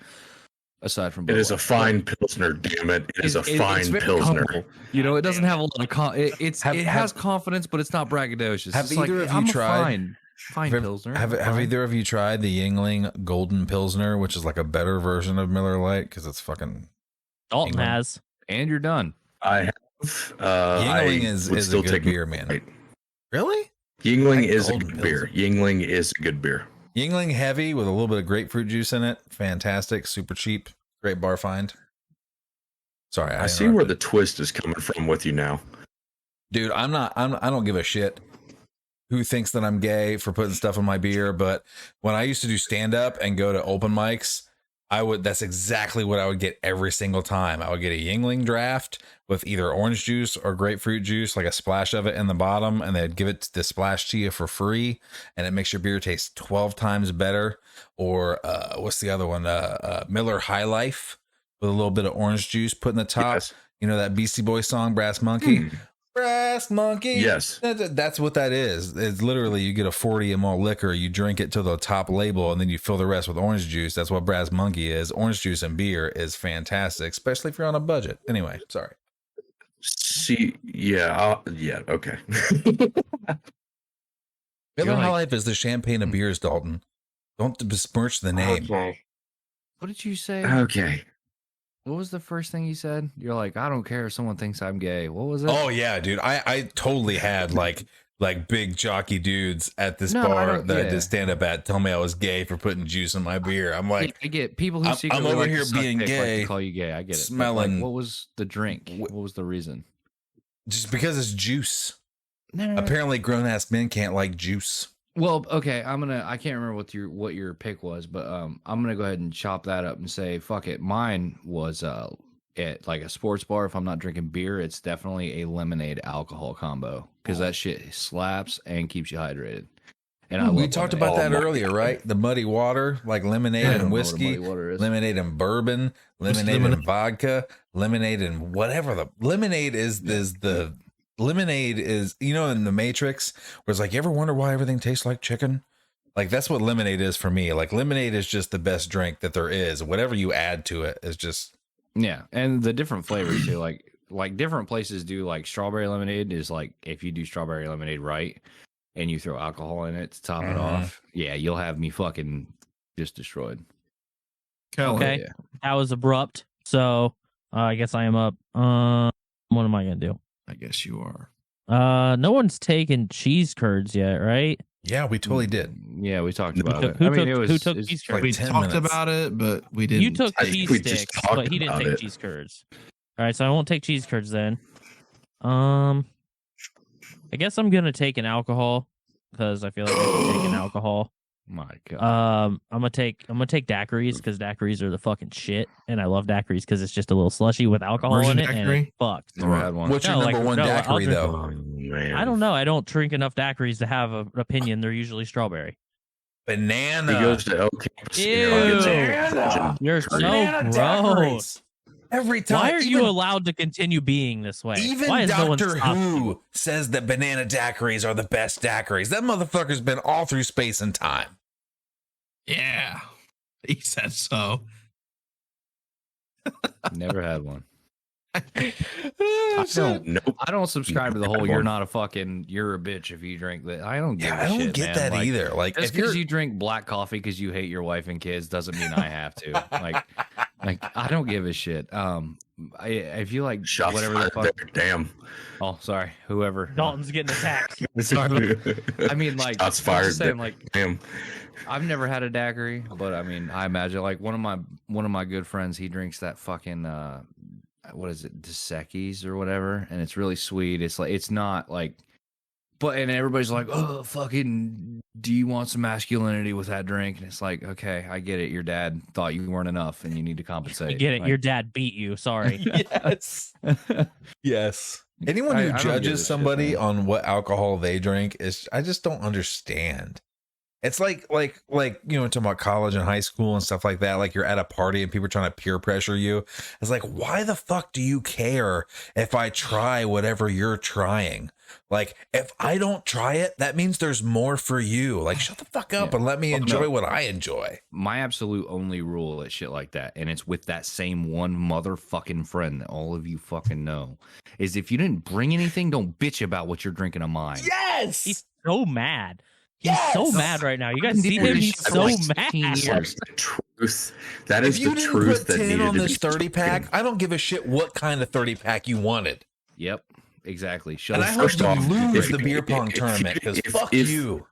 aside from It is a Budweiser. fine pilsner, damn it! It is a fine very pilsner. humble. It doesn't have a lot of it has confidence, but it's not braggadocious. Have It's either of you I'm a tried- fine pilsner? Have Fine. either of you tried the Yingling Golden Pilsner, which is like a better version of Miller Lite, because it's fucking Dalton England. has. And you're done. I have. Yingling is a good beer, man. Right. Really? Yingling Like is a Golden good beer. Pilsner. Yingling is a good beer. Yingling heavy with a little bit of grapefruit juice in it. Fantastic, super cheap, great bar find. Sorry, I see where the twist is coming from with you now. Dude, I don't give a shit who thinks that I'm gay for putting stuff in my beer, but when I used to do stand up and go to open mics, that's exactly what I would get every single time. I would get a Yingling draft with either orange juice or grapefruit juice, like a splash of it in the bottom, and they'd give it the splash to you for free, and it makes your beer taste 12 times better. Or what's the other one? Miller High Life with a little bit of orange juice put in the top. Yes. You know that Beastie Boys song, Brass Monkey? Brass Monkey. Yes. That's what that is. It's literally you get a 40 ml liquor, you drink it to the top label, and then you fill the rest with orange juice. That's what Brass Monkey is. Orange juice and beer is fantastic, especially if you're on a budget. Anyway, sorry. See, yeah, okay. Miller High Life is the champagne of beers, Dalton. Don't besmirch the name. Okay. What did you say? Okay. What was the first thing you said? You're like, I don't care if someone thinks I'm gay. What was it? Oh yeah, dude. I totally had like big jockey dudes at this No, I bar don't- that I yeah. did stand up at tell me I was gay for putting juice in my beer. I'm like, I get people who I'm secretly over like to here suck being dick like to gay, call you gay. I get it. But, smelling- like, what was the drink? What was the reason? just because it's juice. No. Apparently grown ass men can't like juice. Well, okay, I can't remember what your pick was, but I'm gonna go ahead and chop that up and say fuck it. Mine was at like a sports bar. If I'm not drinking beer, it's definitely a lemonade alcohol combo because that shit slaps and keeps you hydrated. And We love talked lemonade. about that earlier, right? The muddy water, like lemonade I don't and know what whiskey, muddy water is. lemonade and bourbon, lemonade lemonade? and vodka, lemonade and whatever the lemonade is the lemonade is, you know, in the Matrix where it's like, you ever wonder why everything tastes like chicken? Like that's what lemonade is for me. Like lemonade is just the best drink that there is. Whatever you add to it is just Yeah, and the different flavors too. Like different places do like strawberry lemonade is like if you do strawberry lemonade right and you throw alcohol in it to top it off, yeah, you'll have me fucking just destroyed. Cullen. Okay. Yeah. That was abrupt. So I guess I am up. What am I gonna do? I guess you are. No one's taken cheese curds yet, right? yeah, we totally did. Yeah, we talked about took- it. who I mean, took- it was who took it's cheese like curds? We 10 talked minutes. about it, but we didn't. You took I think cheese we just sticks, talked but he didn't about take it. cheese curds. All right, so I won't take cheese curds then. I guess I'm gonna take an alcohol because I feel like I should take an alcohol. My God. I'm gonna take daiquiris because daiquiris are the fucking shit, and I love daiquiris because it's just a little slushy with alcohol Virgin in it, and daiquiri? it fucks. Never had one. What's your No, number like, one no, I'll daiquiri drink- though? Oh, man. I don't know. I don't drink enough daiquiris to have an opinion. They're usually strawberry. Banana. He goes to El Campus. Ew. You're so Banana gross. daiquiris. Every time. Why are you allowed to continue being this way? Even Why is no one Doctor stopping Who you? says that banana daiquiris are the best daiquiris. That motherfucker's been all through space and time. Yeah, he said so. Never had one. I Nope. I don't subscribe to the whole you're not a fucking you're a bitch if you drink that. I don't give Yeah, a I don't shit, get man. that Like, either. Like, just if you're, because you drink black coffee because you hate your wife and kids doesn't mean I have to. like I don't give a shit. If you like Shots whatever the fired fuck. there. Damn. Oh, sorry, whoever. Dalton's getting attacked. Sorry. I mean, like Shots I'm fired just saying, there. like Damn. I've never had a daiquiri, but I mean, I imagine like one of my good friends, he drinks that fucking what is it, Dos Equis or whatever, and it's really sweet. It's like it's not like, but and everybody's like, oh, fucking, do you want some masculinity with that drink? And it's like, okay, I get it. Your dad thought you weren't enough, and you need to compensate. You get it. Like, Your dad beat you. Sorry. yes, yes. Anyone I who don't give a judges shit, somebody man. on what alcohol they drink is, I just don't understand. It's like you know, talking about college and high school and stuff like that. Like you're at a party and people are trying to peer pressure you. It's like, why the fuck do you care if I try whatever you're trying? Like, if I don't try it, that means there's more for you. Like, shut the fuck up Yeah. and let me Oh, enjoy no. what I enjoy. My absolute only rule at shit like that, and it's with that same one motherfucking friend that all of you fucking know, is if you didn't bring anything, don't bitch about what you're drinking of mine. Yes. He's so mad. He's so Yes! mad right now. You guys I've see been him? doing He's this shit so for like 16 mad. years. That's the truth. That is If you the didn't truth put that 10 needed on to this be 30 pack, spoken. I don't give a shit what kind of 30 pack you wanted. Yep, exactly. Shut And the I fuck hope First you off, lose if- the beer pong if- tournament because if- fuck if- you.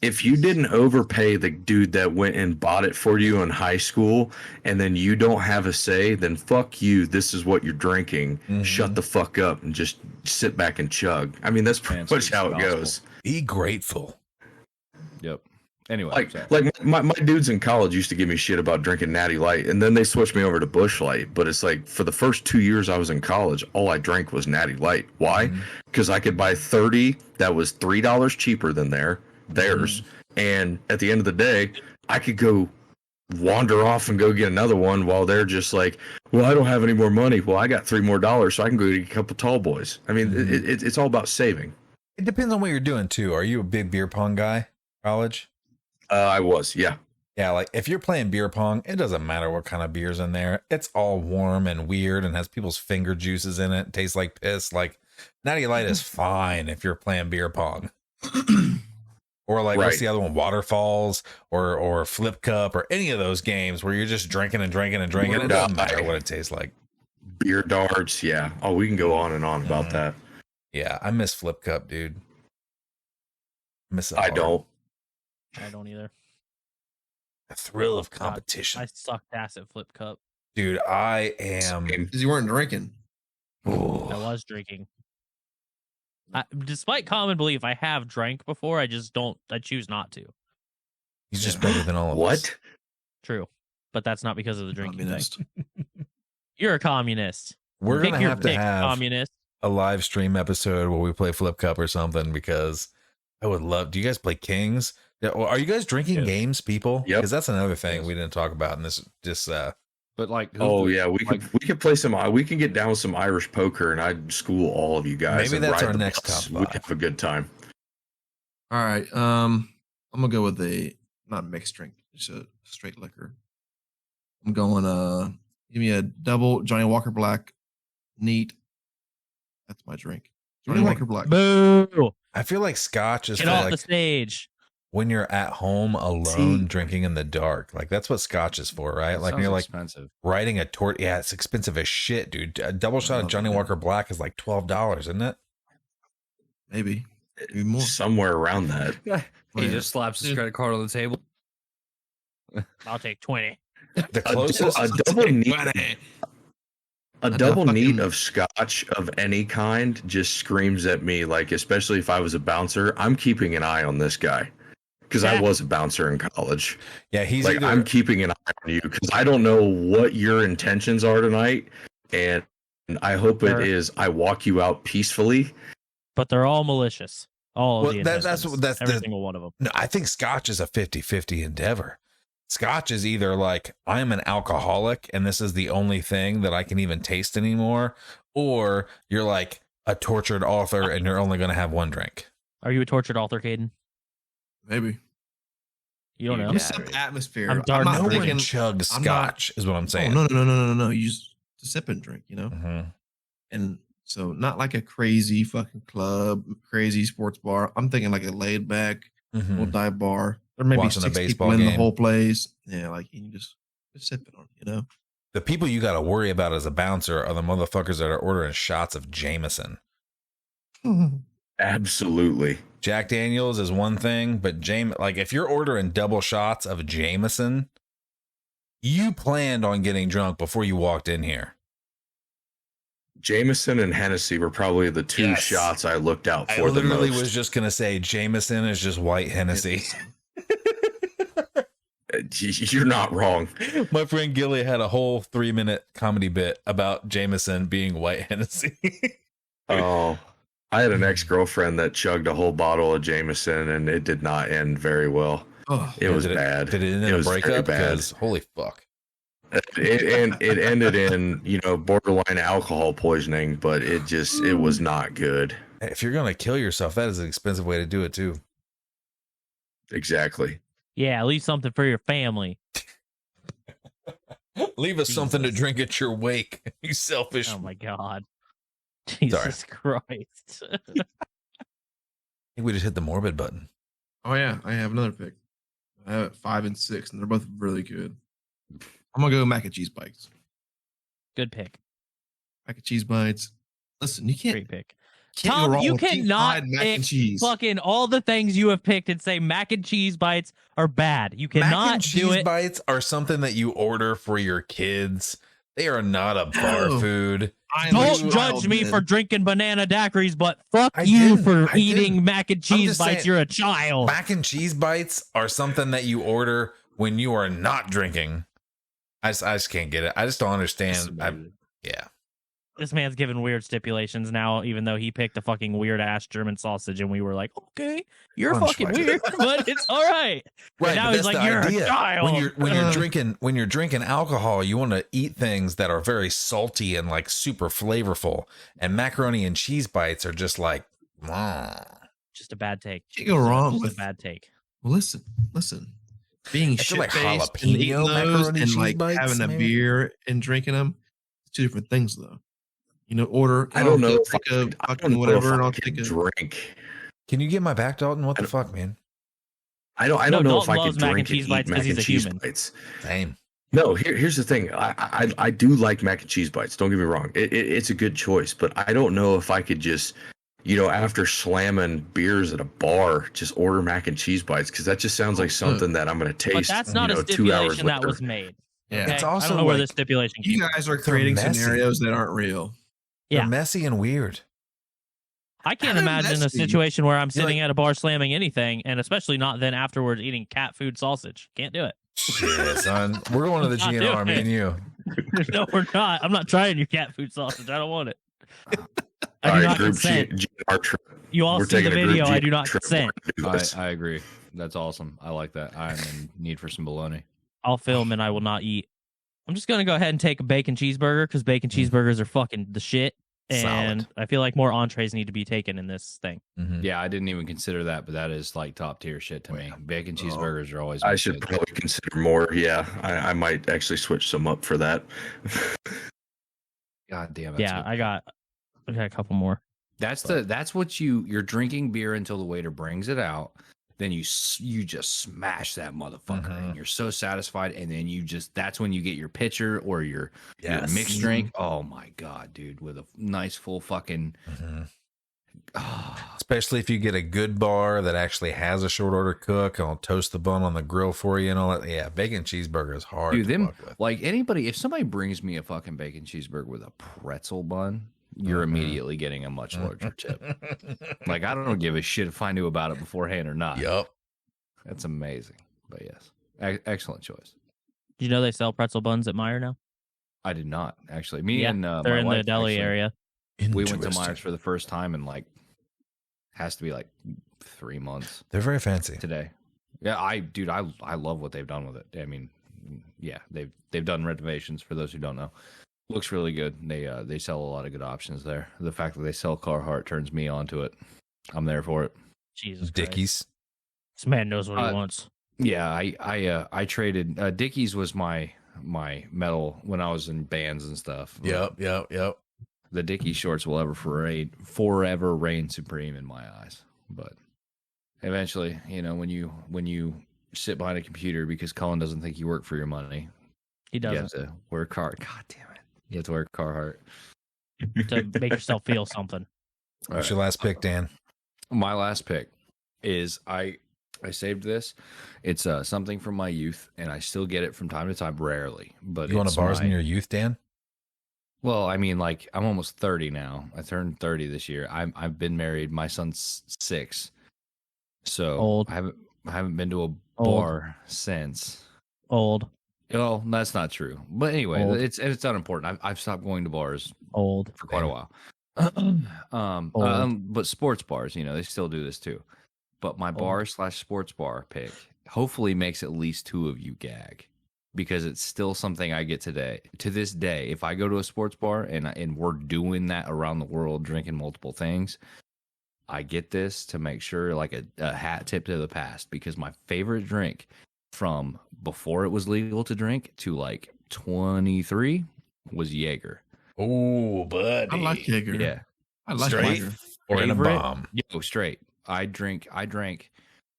if you didn't overpay the dude that went and bought it for you in high school, and then you don't have a say, then fuck you. This is what you're drinking. Shut the fuck up and just sit back and chug. I mean, that's pretty much how it goes. Be grateful. Yep. Anyway, like my dudes in college used to give me shit about drinking Natty Light, and then they switched me over to Busch Light. But it's like for the first 2 years I was in college, all I drank was Natty Light. Why? Because I could buy 30 that was $3 cheaper than theirs, and at the end of the day, I could go wander off and go get another one while they're just like, well, I don't have any more money. Well, I got $3 more, so I can go get a couple tall boys. I mean, it's all about saving. It depends on what you're doing too. Are you a big beer pong guy? College? I was, yeah. Yeah, like if you're playing beer pong, it doesn't matter what kind of beer's in there. It's all warm and weird and has people's finger juices in it. Tastes like piss. Like Natty Light is fine if you're playing beer pong. Or like what's the other one? Waterfalls or Flip Cup or any of those games where you're just drinking and drinking and drinking. It doesn't matter what it tastes like. Beer darts, yeah. Oh, we can go on and on about that. Yeah, I miss Flip Cup, dude. I don't either. The thrill of competition. I sucked ass at Flip Cup. Dude, I am. Because you weren't drinking. I was drinking. Despite common belief, I have drank before. I choose not to. He's just better than all of us. What? True. But that's not because of the drinking Communist. thing. You're a communist. We're going to have to have communist. a live stream episode where we play Flip Cup or something because I would love. Do you guys play Kings? Are you guys drinking games, people? Yep. Because that's another thing we didn't talk about in this. But like, we could play some. We can get down with some Irish poker, and I'd school all of you guys. Maybe that's our next top five. We'd have a good time. All right. I'm gonna go with a not mixed drink, just a straight liquor. I'm going. Give me a double Johnny Walker Black, neat. That's my drink. Johnny Walker Black. Boo! I feel like Scotch is Get off the stage. When you're at home alone drinking in the dark. Like that's what Scotch is for, right? Like you're like expensive. Riding a tort. Yeah, it's expensive as shit, dude. A double shot of Johnny Walker Black is like $12, isn't it? Maybe more. Somewhere around that. He just slaps his credit card on the table. I'll take 20. The closest a double neat of Scotch of any kind just screams at me, like, especially if I was a bouncer, I'm keeping an eye on this guy. Because I was a bouncer in college. Yeah, he's like, I'm keeping an eye on you because I don't know what your intentions are tonight. And I hope it is I walk you out peacefully. But they're all malicious. All of the that's every single one of them. No, I think Scotch is a 50-50 endeavor. Scotch is either like, I'm an alcoholic and this is the only thing that I can even taste anymore, or you're like a tortured author and you're only going to have one drink. Are you a tortured author, Caden? Maybe. You don't know. I'm set the atmosphere. I'm dark. not No one drinking. chugs Scotch, is what I'm saying. Oh, no. You just sip and drink, you know? Mm-hmm. And so not like a crazy fucking club, crazy sports bar. I'm thinking like a laid back, little dive bar. There may be Watching a 6 baseball people in the game. whole place. Yeah, like you just sipping on it, you know? The people you got to worry about as a bouncer are the motherfuckers that are ordering shots of Jameson. Absolutely. Jack Daniels is one thing, but like if you're ordering double shots of Jameson, you planned on getting drunk before you walked in here. Jameson and Hennessy were probably the two shots I looked out for the most. I literally was just going to say Jameson is just white Hennessy. You're not wrong. My friend Gilly had a whole 3-minute comedy bit about Jameson being white Hennessy. Oh, I had an ex-girlfriend that chugged a whole bottle of Jameson and it did not end very well. Oh, it was bad. Did it end in a breakup? Because holy fuck. It ended in, borderline alcohol poisoning, but it was not good. If you're going to kill yourself, that is an expensive way to do it too. Exactly. Yeah, leave something for your family. Leave us something to drink at your wake, you selfish. Oh my God. Jesus Christ. I think we just hit the morbid button. Oh yeah, I have another pick. I have 5 and 6, and they're both really good. I'm gonna go mac and cheese bites. Good pick. Mac and cheese bites. Listen, you can't. Great pick. Can't go Tom, wrong you with deep cannot fried mac and pick cheese. fucking all the things you have picked and say mac and cheese bites are bad. You Mac cannot and do cheese it. bites are something that you order for your kids. They are not a bar No. food. I'm a Don't judge child, me man. for drinking banana daiquiris, but fuck I you didn't. for I eating didn't. mac and cheese just bites. saying, You're a child. Mac and cheese bites are something that you order when you are not drinking. I just can't get it. I just don't understand. Yeah. This man's giving weird stipulations now, even though he picked a fucking weird ass German sausage, and we were like, okay, you're fucking weird, but it's all right. Right, And now but he's that's like, the you're idea. a child. When you're drinking alcohol, you want to eat things that are very salty and like super flavorful. And macaroni and cheese bites are just like, Just a bad take. Can't go wrong Just with a bad take. Well, listen. Being It's like shit-faced and eating jalapeno those macaroni and cheese like bites, having a maybe? beer and drinking them, it's two different things, though. You know, order. I don't know if Take I a could- I fucking don't know whatever, if and I I'll could take a drink. Can you get my back, Dalton? What the fuck, man? I don't No, know if Dalton I could loves mac and drink cheese and bites eat 'cause mac he's and a cheese human. bites. Same. No, here's the thing. I do like mac and cheese bites. Don't get me wrong. It's a good choice, but I don't know if I could just, after slamming beers at a bar, just order mac and cheese bites, because that just sounds like something that I'm going to But taste. that's not a 2 hours stipulation that later. was made. Yeah. Okay? It's I also don't know where like- this stipulation came You from. guys are creating messy. scenarios that aren't real. They're Yeah. messy and weird. I can't How imagine a messy? situation where I'm You're sitting at a bar slamming anything, and especially not then afterwards eating cat food sausage. Can't do it. Shit, son. We're going to the Not GNR, doing me it. and you. No, we're not. I'm not trying your cat food sausage. I don't want it. I All do right, not group consent. GNR trip. You all We're see the taking a group video. I do GNR not trip. consent. We're gonna do this. I agree. That's awesome. I like that. I'm in need for some bologna. I'll film and I will not eat. I'm just gonna go ahead and take a bacon cheeseburger because bacon cheeseburgers are fucking the shit. And Solid. I feel like more entrees need to be taken in this thing. Mhm. Yeah, I didn't even consider that, but that is like top tier shit to me. Bacon cheeseburgers are always. I my should shit. probably consider more. Yeah, I might actually switch some up for that. God damn it. Yeah, I got a couple more. That's what you're drinking beer until the waiter brings it out. Then you just smash that motherfucker, and you're so satisfied. And then that's when you get your pitcher or your mixed drink. Oh my god, dude, with a nice full fucking. Especially if you get a good bar that actually has a short order cook and will toast the bun on the grill for you and all that. Yeah, bacon cheeseburger is hard Dude, to fuck with. like anybody, if somebody brings me a fucking bacon cheeseburger with a pretzel bun, you're immediately getting a much larger tip. Like, I don't give a shit if I knew about it beforehand or not. Yup. That's amazing. But yes, excellent choice. Do you know they sell pretzel buns at Meijer now? I did not actually. Me Yeah, and they're my in the wife deli actually- area. We went to Myers for the first time in like has to be like 3 months They're very fancy. today. Yeah, I love what they've done with it. I mean, yeah, they've done renovations for those who don't know. Looks really good. They sell a lot of good options there. The fact that they sell Carhartt turns me onto it. I'm there for it. Jesus Christ. Dickies. This man knows what he wants. Yeah, I traded Dickies was my metal when I was in bands and stuff. Yep. The Dickie shorts will forever reign supreme in my eyes. But eventually, when you sit behind a computer because Cullen doesn't think you work for your money, He you have doesn't. to wear God damn it, you have to wear Carhartt. To make yourself feel something. What's your last pick, Dan? My last pick is I saved this. It's something from my youth, and I still get it from time to time, rarely. But You want it's to bars my- in your youth, Dan? Well, I mean, like I'm almost 30 now. I turned 30 this year. I've been married. My son's 6, so Old. I haven't been to a Old. bar since. Old. Well, that's not true. But anyway, Old. it's unimportant. I've stopped going to bars Old. for quite a while. But sports bars, they still do this too. But my bar/sports bar pick hopefully makes at least 2 of you gag, because it's still something I get to this day. If I go to a sports bar and we're doing that around the world, drinking multiple things, I get this to make sure, like a hat tip to the past, because my favorite drink from before it was legal to drink to like 23 was Jaeger. Oh, buddy. I like Jaeger. Yeah. I like Straight Jaeger. or in a Favorite? bomb? Yo, straight. I drank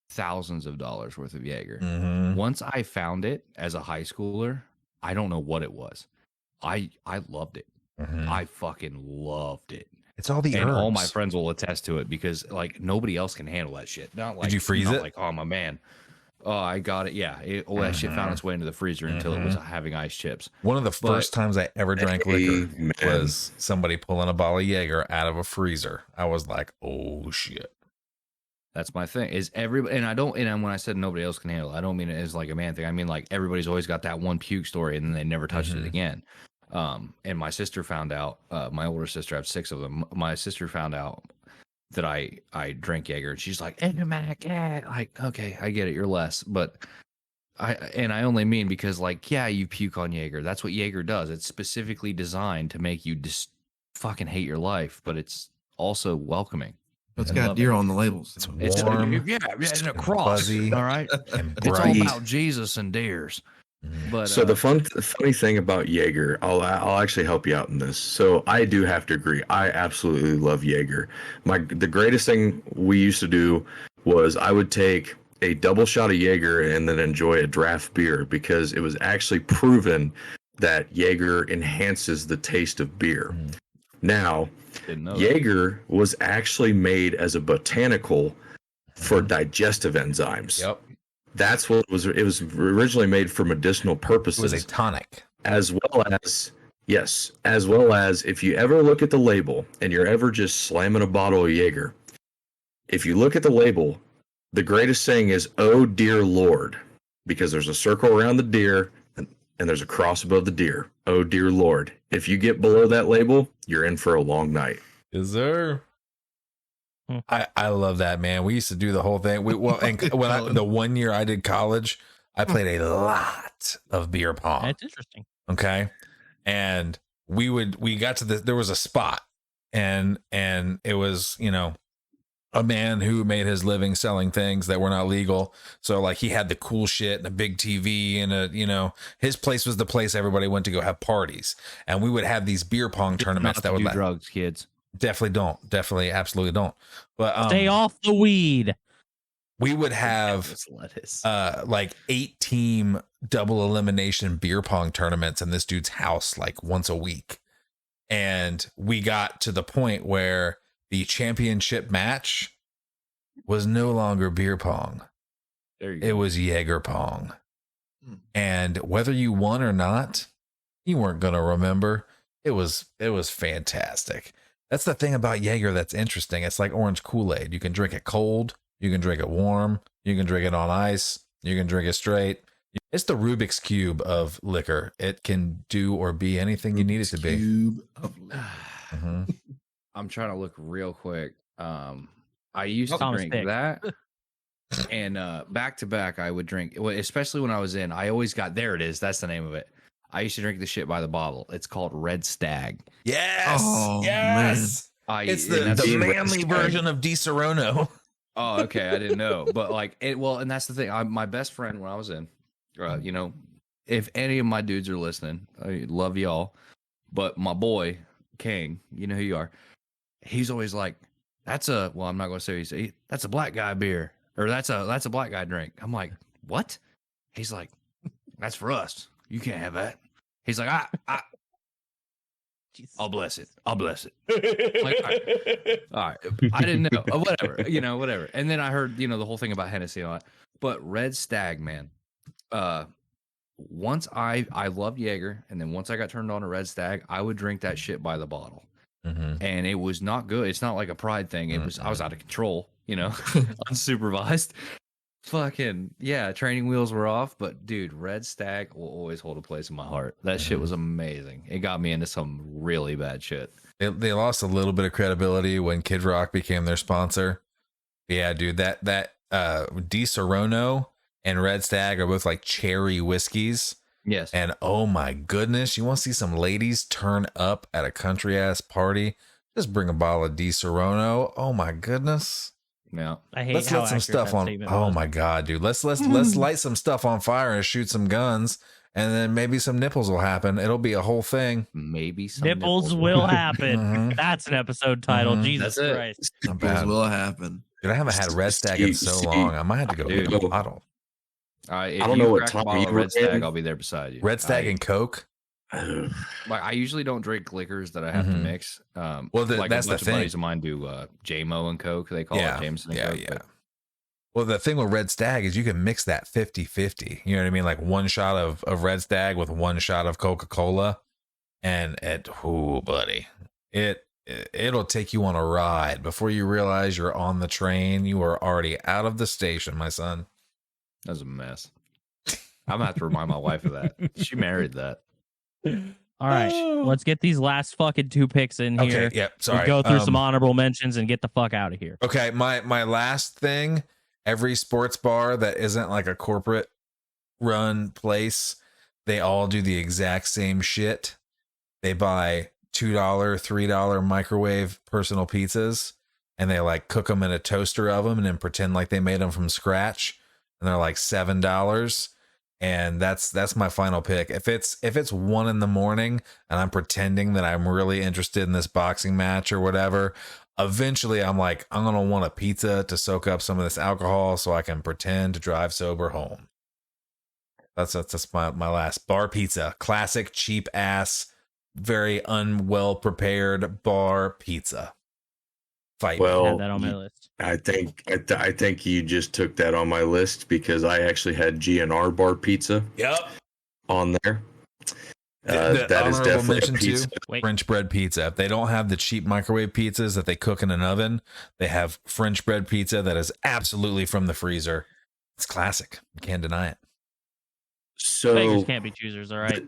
thousands of dollars worth of Jaeger. Mm-hmm. Once I found it as a high schooler, I don't know what it was. I loved it. Mm-hmm. I fucking loved it. It's all the and herbs. all my friends will attest to it because like nobody else can handle that shit. Not like Did you freeze not it? Like, oh my man, oh I got it. Yeah, that shit found its way into the freezer until it was having ice chips. One of the first times I ever drank liquor Amen. was somebody pulling a bottle of Jaeger out of a freezer. I was like, oh shit. That's my thing. Is everybody, and I don't, and when I said nobody else can handle it, I don't mean it as like a man thing. I mean like everybody's always got that one puke story, and then they never touched it again. And my sister found out. My older sister, I have 6 of them. My sister found out that I drink Jaeger, and she's like, like, okay, I get it, you're less, but I only mean because like, yeah, you puke on Jaeger. That's what Jaeger does. It's specifically designed to make you just fucking hate your life, but it's also welcoming. It's got deer on the labels. It's warm, yeah, and a cross. fuzzy, all right, and it's all bright. about Jesus and deers. But So the funny thing about Jaeger, I'll actually help you out in this. So I do have to agree. I absolutely love Jaeger. The greatest thing we used to do was I would take a double shot of Jaeger and then enjoy a draft beer because it was actually proven that Jaeger enhances the taste of beer. Now, didn't know that. Jaeger was actually made as a botanical for digestive enzymes. Yep. That's what it was. It was originally made for medicinal It purposes, was a tonic. as well as if you ever look at the label and you're ever just slamming a bottle of Jaeger, if you look at the label, the greatest saying is "Oh dear Lord," because there's a circle around the deer and there's a cross above the deer. Oh dear Lord. If you get below that label, you're in for a long night. Is there? I love that, man. We used to do the whole thing. The 1 year I did college, I played a lot of beer pong. That's interesting. Okay. And we got to there was a spot and it was, a man who made his living selling things that were not legal. So like he had the cool shit and a big TV and his place was the place everybody went to go have parties. And we would have these beer pong tournaments that would do drugs, kids. Definitely don't. Definitely, absolutely don't. But Stay off the weed. we would have like 8-team double elimination beer pong tournaments in this dude's house like once a week. And we got to the point where the championship match was no longer beer pong. There you go. It was Jaeger pong. And whether you won or not, you weren't going to remember. It was fantastic. That's the thing about Jaeger that's interesting. It's like orange Kool-Aid. You can drink it cold. You can drink it warm. You can drink it on ice. You can drink it straight. It's the Rubik's Cube of liquor. It can do or be anything you need it to be. Cube of liquor. Mm-hmm. I'm trying to look real quick. I used to Thomas drink Pick. that, and back to back, I would drink. Especially when I was in, I always got there. It is. That's the name of it. I used to drink the shit by the bottle. It's called Red Stag. Yes. Oh, yes. It's the manly version of Di Serono. Oh, okay. I didn't know, but like it. Well, and that's the thing. My best friend when I was in, if any of my dudes are listening, I love y'all. But my boy King, you know who you are. He's always like, "That's a." Well, I'm not going to say that's a black guy beer, or that's a black guy drink. I'm like, what? He's like, that's for us. You can't have that. He's like, I'll bless it. I'll bless it. Like, all right. I didn't know. Whatever. And then I heard, the whole thing about Hennessy and all that. But Red Stag, man. Once I loved Jaeger, and then once I got turned on to Red Stag, I would drink that shit by the bottle. Mm-hmm. And it was not good. It's not like a pride thing. It was I was out of control, unsupervised. Fucking yeah, training wheels were off, but dude, Red Stag will always hold a place in my heart. That shit was amazing. It got me into some really bad shit. They lost a little bit of credibility when Kid Rock became their sponsor. Yeah, dude, that Di Serono and Red Stag are both like cherry whiskeys. Yes. And oh my goodness, you want to see some ladies turn up at a country ass party? Just bring a bottle of Di Serono. Oh my goodness. Yeah. I hate Let's how let some accurate stuff that on. statement Oh was. my god, dude. Let's light some stuff on fire and shoot some guns, and then maybe some nipples will happen. It'll be a whole thing. Maybe some Nipples will happen. Mhm. That's an episode title. Mhm. Jesus That's it. Christ. Not Nipples bad. will happen. Dude, I haven't had Red Stag in so See- long. I might have to go Dude. get a bottle. If I don't you know what crack a time bottle you of were Red Stag, in. I'll be there beside you. Red Stag and Coke. Like I usually don't drink liquors that I have to Mhm. mix. Well, like that's a the bunch of thing. buddies of mine do JMO and Coke. They call it Jameson and Coke. Yeah. But Well, the thing with Red Stag is you can mix that 50-50. You know what I mean? Like one shot of Red Stag with one shot of Coca-Cola. And buddy, it'll take you on a ride. Before you realize you're on the train, you are already out of the station, my son. that was a mess. I'm gonna have to remind my wife of that. She married that. All right, let's get these last fucking 2 picks in here. Okay, yep. Sorry. We'll go through some honorable mentions and get the fuck out of here. Okay, my last thing, every sports bar that isn't like a corporate run place, they all do the exact same shit. They buy $2, $3 microwave personal pizzas, and they like cook them in a toaster oven and then pretend like they made them from scratch, and they're like $7. And that's my final pick. If it's 1 a.m. and I'm pretending that I'm really interested in this boxing match or whatever, eventually I'm like, I'm gonna want a pizza to soak up some of this alcohol so I can pretend to drive sober home. That's my last bar pizza. Classic cheap ass, very unwell prepared bar pizza. Fight. I Well, have that on my list. I think you just took that on my list because I actually had GNR bar pizza Yep. on there. The That is honorable definitely a mention too, pizza. Wait. French bread pizza. If they don't have the cheap microwave pizzas that they cook in an oven, they have French bread pizza that is absolutely from the freezer. It's classic. You can't deny it. Beggars So can't be choosers, all right?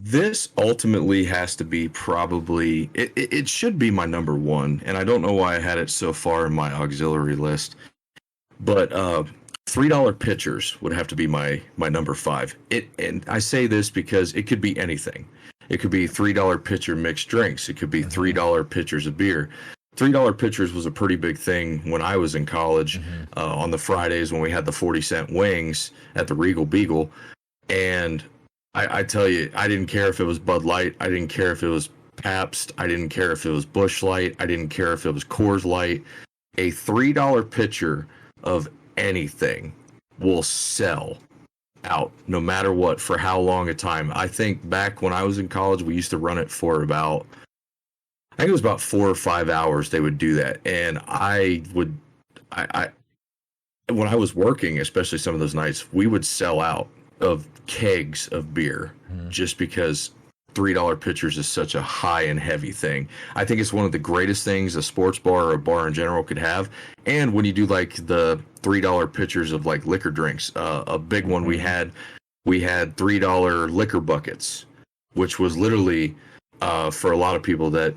this ultimately has to be probably it should be my number 1, and I don't know why I had it so far in my auxiliary list, but $3 pitchers would have to be my number 5. And I say this because it could be anything. It could be $3 pitcher mixed drinks. It could be $3 pitchers of beer. $3 pitchers was a pretty big thing when I was in college. On the Fridays when we had the 40-cent wings at the Regal Beagle, and I tell you, I didn't care if it was Bud Light. I didn't care if it was Pabst. I didn't care if it was Busch Light. I didn't care if it was Coors Light. A $3 pitcher of anything will sell out no matter what for how long a time. I think back when I was in college, we used to run it for about, I think it was about 4 or 5 hours they would do that. And I when I was working, especially some of those nights, we would sell out of kegs of beer just because $3 pitchers is such a high and heavy thing. I think it's one of the greatest things a sports bar or a bar in general could have. And when you do like the $3 pitchers of like liquor drinks, a big one we had $3 liquor buckets, which was literally for a lot of people that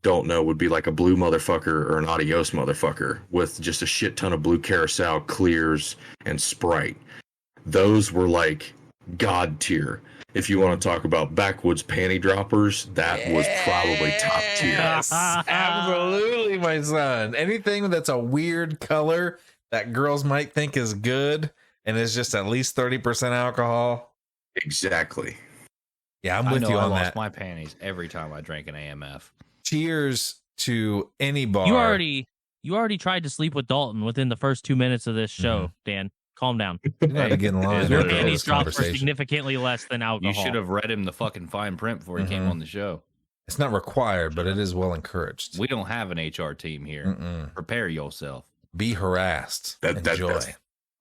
don't know would be like a blue motherfucker or an adios motherfucker with just a shit ton of blue Carousel, clears, and Sprite. Those were like god tier. If you want to talk about backwoods panty droppers, that was probably top tier. Yes, absolutely, my son. Anything that's a weird color that girls might think is good and is just at least 30% alcohol. Exactly. Yeah, I'm with you I on lost that. my panties every time I drank an AMF. Cheers to any bar. You already tried to sleep with Dalton within the first 2 minutes of this show, Dan. Calm down. You know how to get in line. Your with Your this panties dropped for conversation. significantly less than alcohol. You should have read him the fucking fine print before he came on the show. It's not required, but it is well encouraged. We don't have an HR team here. Prepare yourself. Be harassed. Enjoy.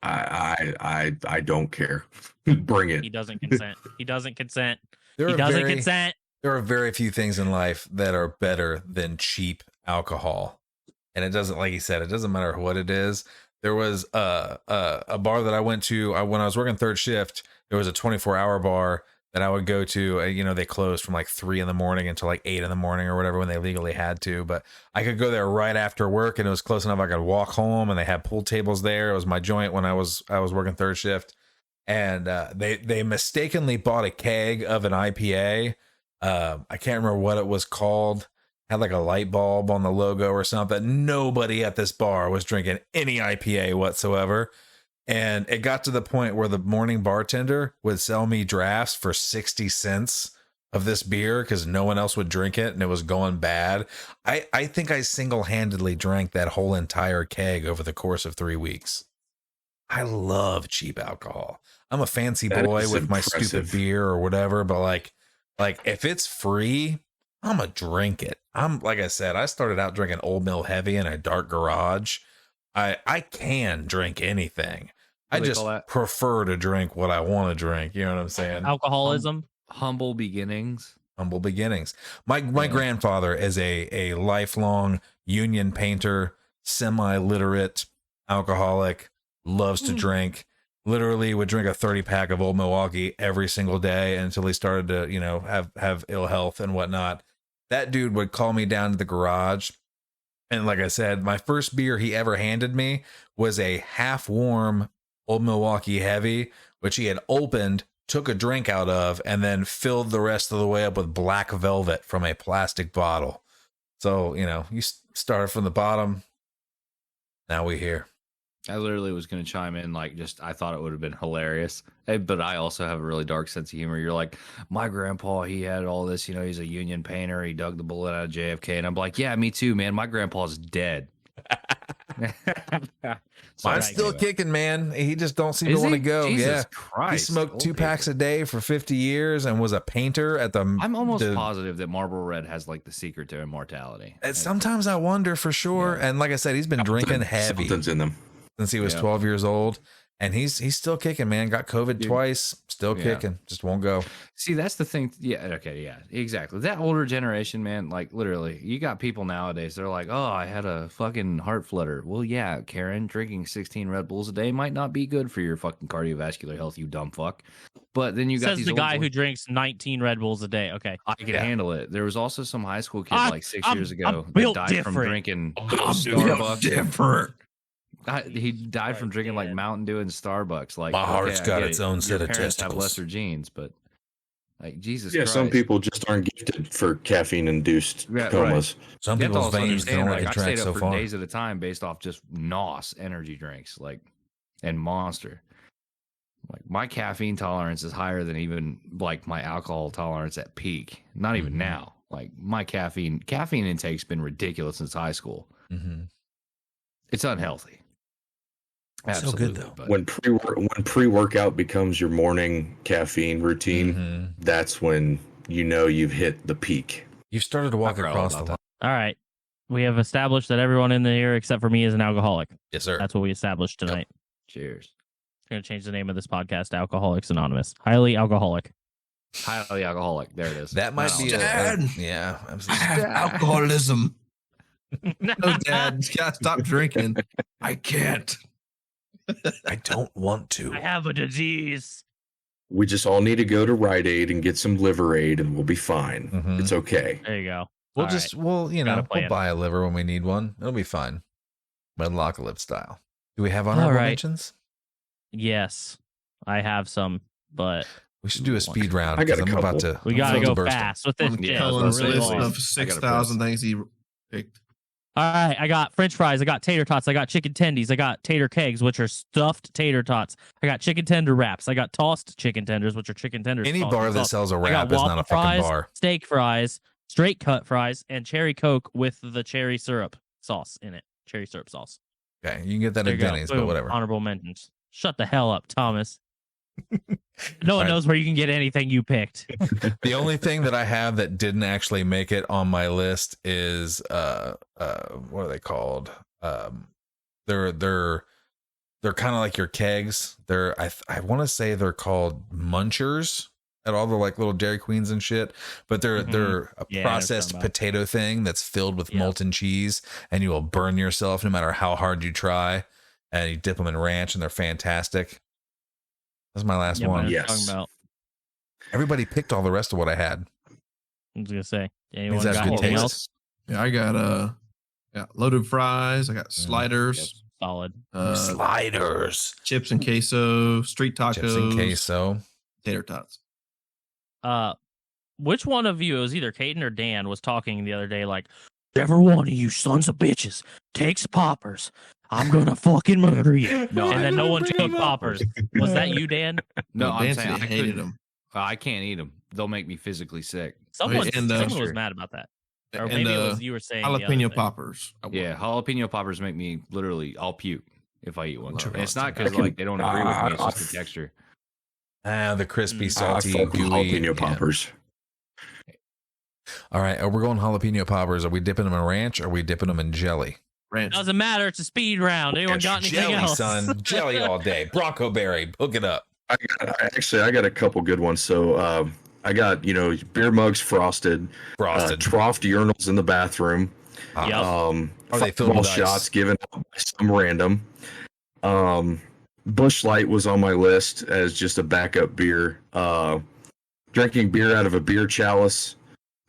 I don't care. Bring it. He doesn't consent. He doesn't consent. There He are doesn't very- consent. There are very few things in life that are better than cheap alcohol. And it doesn't, like he said, it doesn't matter what it is. There was a bar that I went to when I was working third shift. There was a 24-hour bar that I would go to. You know, they closed from like 3 a.m. until like 8 a.m. or whatever when they legally had to. But I could go there right after work, and it was close enough I could walk home. And they had pool tables there. It was my joint when I was working third shift. And they mistakenly bought a keg of an IPA. I can't remember what it was called. Had like a light bulb on the logo or something. Nobody at this bar was drinking any IPA whatsoever. And it got to the point where the morning bartender would sell me drafts for 60 cents of this beer because no one else would drink it and it was going bad. I think I single-handedly drank that whole entire keg over the course of 3 weeks. I love cheap alcohol. I'm a fancy That boy is with my impressive. stupid beer or whatever, but like if it's free, I'm gonna drink it. I'm like I said, I started out drinking Old Mill Heavy in a dark garage. I can drink anything. I What do they just call that? prefer to drink what I want to drink. You know what I'm saying? Alcoholism. Humble beginnings. Humble beginnings. My grandfather is a lifelong union painter, semi-literate alcoholic, loves to drink. Literally would drink a 30-pack of Old Milwaukee every single day until he started to, have ill health and whatnot. That dude would call me down to the garage. And like I said, my first beer he ever handed me was a half-warm Old Milwaukee Heavy, which he had opened, took a drink out of, and then filled the rest of the way up with black velvet from a plastic bottle. So, you start from the bottom. Now we here. I literally was going to chime in, I thought it would have been hilarious. But I also have a really dark sense of humor. You're like, my grandpa, he had all this, he's a union painter. He dug the bullet out of JFK. And I'm like, yeah, me too, man. My grandpa's dead. Mine's still kicking, man. He just don't seem to want to go. Jesus Yeah. Christ. He smoked 2 packs a day for 50 years and was a painter at the... I'm almost positive that Marlboro Red has the secret to immortality. Sometimes I wonder for sure. Yeah. And like I said, he's been drinking heavy. Something's in them. Since he was 12 years old, and he's still kicking, man. Got COVID twice, still kicking, just won't go. See, that's the thing. Yeah, okay, yeah, exactly. That older generation, man, literally, you got people nowadays. They're like, "Oh, I had a fucking heart flutter." Well, yeah, Karen, drinking 16 Red Bulls a day might not be good for your fucking cardiovascular health, you dumb fuck. But then you got Says the guy who drinks 19 Red Bulls a day. Okay, I can handle it. There was also some high school kid 6 years ago that built died different. from drinking Built Starbucks. different. He died from drinking Mountain Dew and Starbucks. My heart's got its own set of parents testicles. have lesser genes, but Jesus Yeah, Christ. some people just aren't gifted for caffeine-induced comas. Some You have to people's also veins can understand, only I stayed contract up so for far. days at a time based off just NOS energy drinks, and Monster. My caffeine tolerance is higher than even my alcohol tolerance at peak. Not even now. My caffeine intake's been ridiculous since high school. Mm-hmm. It's unhealthy. Absolutely, so good though. but When pre-workout becomes your morning caffeine routine, that's when you've hit the peak. You've started to walk I forgot across all the about line. all right. We have established that everyone in here except for me is an alcoholic. Yes, sir. That's what we established tonight. cheers. Going to change the name of this podcast to Alcoholics Anonymous. Highly alcoholic. Highly alcoholic. There it is. That might be Dad. yeah. I Absolutely. have alcoholism. No, Dad, you gotta stop drinking. I can't. I don't want to. I have a disease. We just all need to go to Rite Aid and get some Liver Aid, and we'll be fine. Mhm. It's okay. There you go. We'll All just, right. we'll Got a plan. buy a liver when we need one. It'll be fine. Medlocalypse style. Do we have honorable right. mentions? Yes, I have some, but We should do a speed round. I got a 'cause I'm about couple. to. we got to phones go are bursting. fast with this. On Yeah, Cullen's really list long. of I got a 6,000 things he picked. All right, I got French fries. I got tater tots. I got chicken tendies. I got tater kegs, which are stuffed tater tots. I got chicken tender wraps. I got tossed chicken tenders, which are chicken tenders. Any tossed bar in that sauce. sells a I got wrap is not waffle a fucking fries, bar. steak fries, straight cut fries, and cherry Coke with the cherry syrup sauce in it. Cherry syrup sauce. Okay, you can get that There at you go. Denny's, but Boom. whatever. Honorable mentions. Shut the hell up, Thomas. No one Right. knows where you can get anything you picked. The only thing that I have that didn't actually make it on my list is what are they called? They're kind of like your kegs. I want to say they're called munchers at all the little Dairy Queens and shit, but they're Mhm. a Yeah, I know what you're processed talking about. potato thing that's filled with Yep. molten cheese, and you will burn yourself no matter how hard you try. And you dip them in ranch, and they're fantastic. That's my last Yeah, but I one. was Yes. talking about. Everybody picked all the rest of what I had. I was gonna say. Anyone that's got good anything taste. else? Yeah, I got loaded fries. I got sliders, Solid. Sliders, chips and queso, street tacos, chips and queso. tater tots. Which one of you, it was either Caden or Dan, was talking the other day like, "Every one of you sons of bitches takes poppers. I'm gonna fucking murder you." No, and then no one took poppers. Was that you, Dan? No, I'm Dan saying said I he hated couldn't- them. I can't eat them. They'll make me physically sick. Someone And, was mad about that. Or And maybe it was you were saying the other jalapeno thing. poppers. I want. Yeah, jalapeno poppers make me literally, I'll puke if I eat one. And it's not because I can- they don't agree with me. It's just the texture. The crispy, salty, I fuck with gooey jalapeno poppers. All right, we're going jalapeno poppers. Are we dipping them in ranch or are we dipping them in jelly? Ranch. Doesn't matter. It's a speed round. Anyone It's got anything jelly, else? son. Jelly all day. Bronco berry. Hook it up. I got a couple good ones. So I got beer mugs frosted, troughed urinals in the bathroom. Yep. Are they filled football with ice? shots given out by some random. Busch Light was on my list as just a backup beer. Drinking beer out of a beer chalice.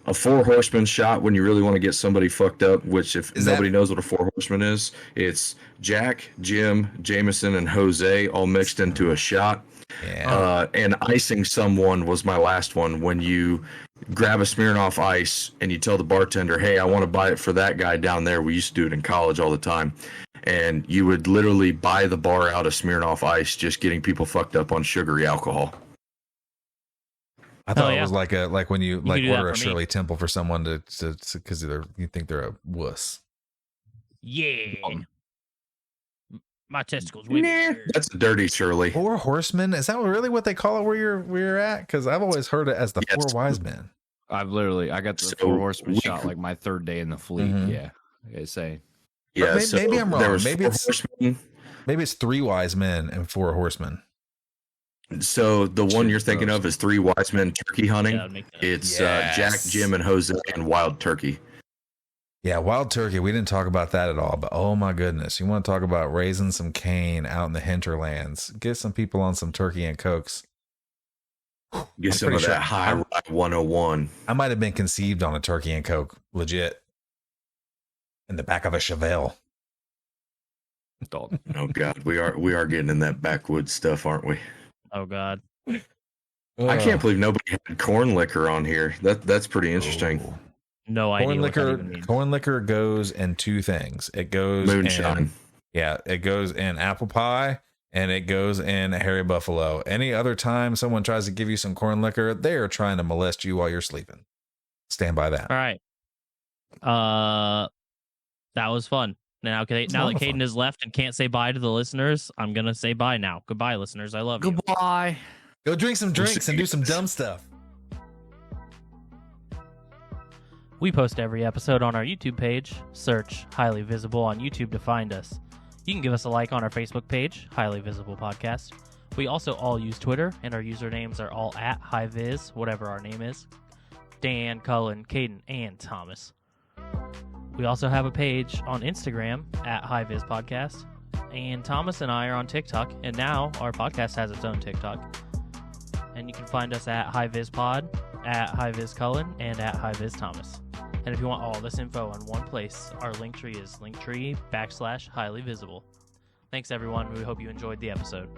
A Four Horsemen shot when you really want to get somebody fucked up, which if nobody knows what a Four Horsemen is, it's Jack, Jim, Jameson, and Jose all mixed into a shot. Yeah. And icing someone was my last one. When you grab a Smirnoff Ice and you tell the bartender, hey, I want to buy it for that guy down there. We used to do it in college all the time. And you would literally buy the bar out of Smirnoff Ice, just getting people fucked up on sugary alcohol. I thought yeah. it was like when you can do that order a for me. Shirley Temple for someone to because you think they're a wuss. Yeah. My testicles. Nah. That's dirty, Shirley. Four Horsemen? Is that really what they call it where you're at? Because I've always heard it as the Yes. Four Wise Men. I got the So Four Horsemen we- shot like my third day in the fleet. Mhm. Yeah. It's saying. Yeah, Maybe I'm wrong. There was Maybe Four it's- Horsemen. Maybe it's Three Wise Men and Four Horsemen. So the one you're thinking of is Three Wise Men Turkey Hunting. Yeah, I'd make that. It's Yes. Jack, Jim, and Jose and Wild Turkey. Yeah, wild turkey. We didn't talk about that at all, but oh my goodness, you want to talk about raising some cane out in the hinterlands? Get some people on some turkey and cokes. Get I'm some pretty of sure that high ride 101. I might have been conceived on a turkey and coke, legit, in the back of a Chevelle. Dalton. Oh God, we are getting in that backwoods stuff, aren't we? Oh God. I can't believe nobody had corn liquor on here. That's pretty interesting. Oh. No idea. Corn what that liquor. even means. Corn liquor goes in two things. It goes Moonshine. it goes in apple pie and it goes in Harry Buffalo. Any other time someone tries to give you some corn liquor, they are trying to molest you while you're sleeping. Stand by that. All right. That was fun. Now that Caden has left and can't say bye to the listeners, I'm gonna say bye now. Goodbye, listeners. I love you. Goodbye. Go drink some drinks and do some dumb stuff. We post every episode on our YouTube page. Search Highly Visible on YouTube to find us. You can give us a like on our Facebook page, Highly Visible Podcast. We also all use Twitter, and our usernames are all at HighViz, whatever our name is. Dan, Cullen, Caden, and Thomas. We also have a page on Instagram at HighViz Podcast. And Thomas and I are on TikTok, and now our podcast has its own TikTok. And you can find us at HighViz Pod, at HighViz Cullen, and at HighViz Thomas. And if you want all this info in one place, our link tree is linktree.com/highlyvisible. Thanks everyone. We hope you enjoyed the episode.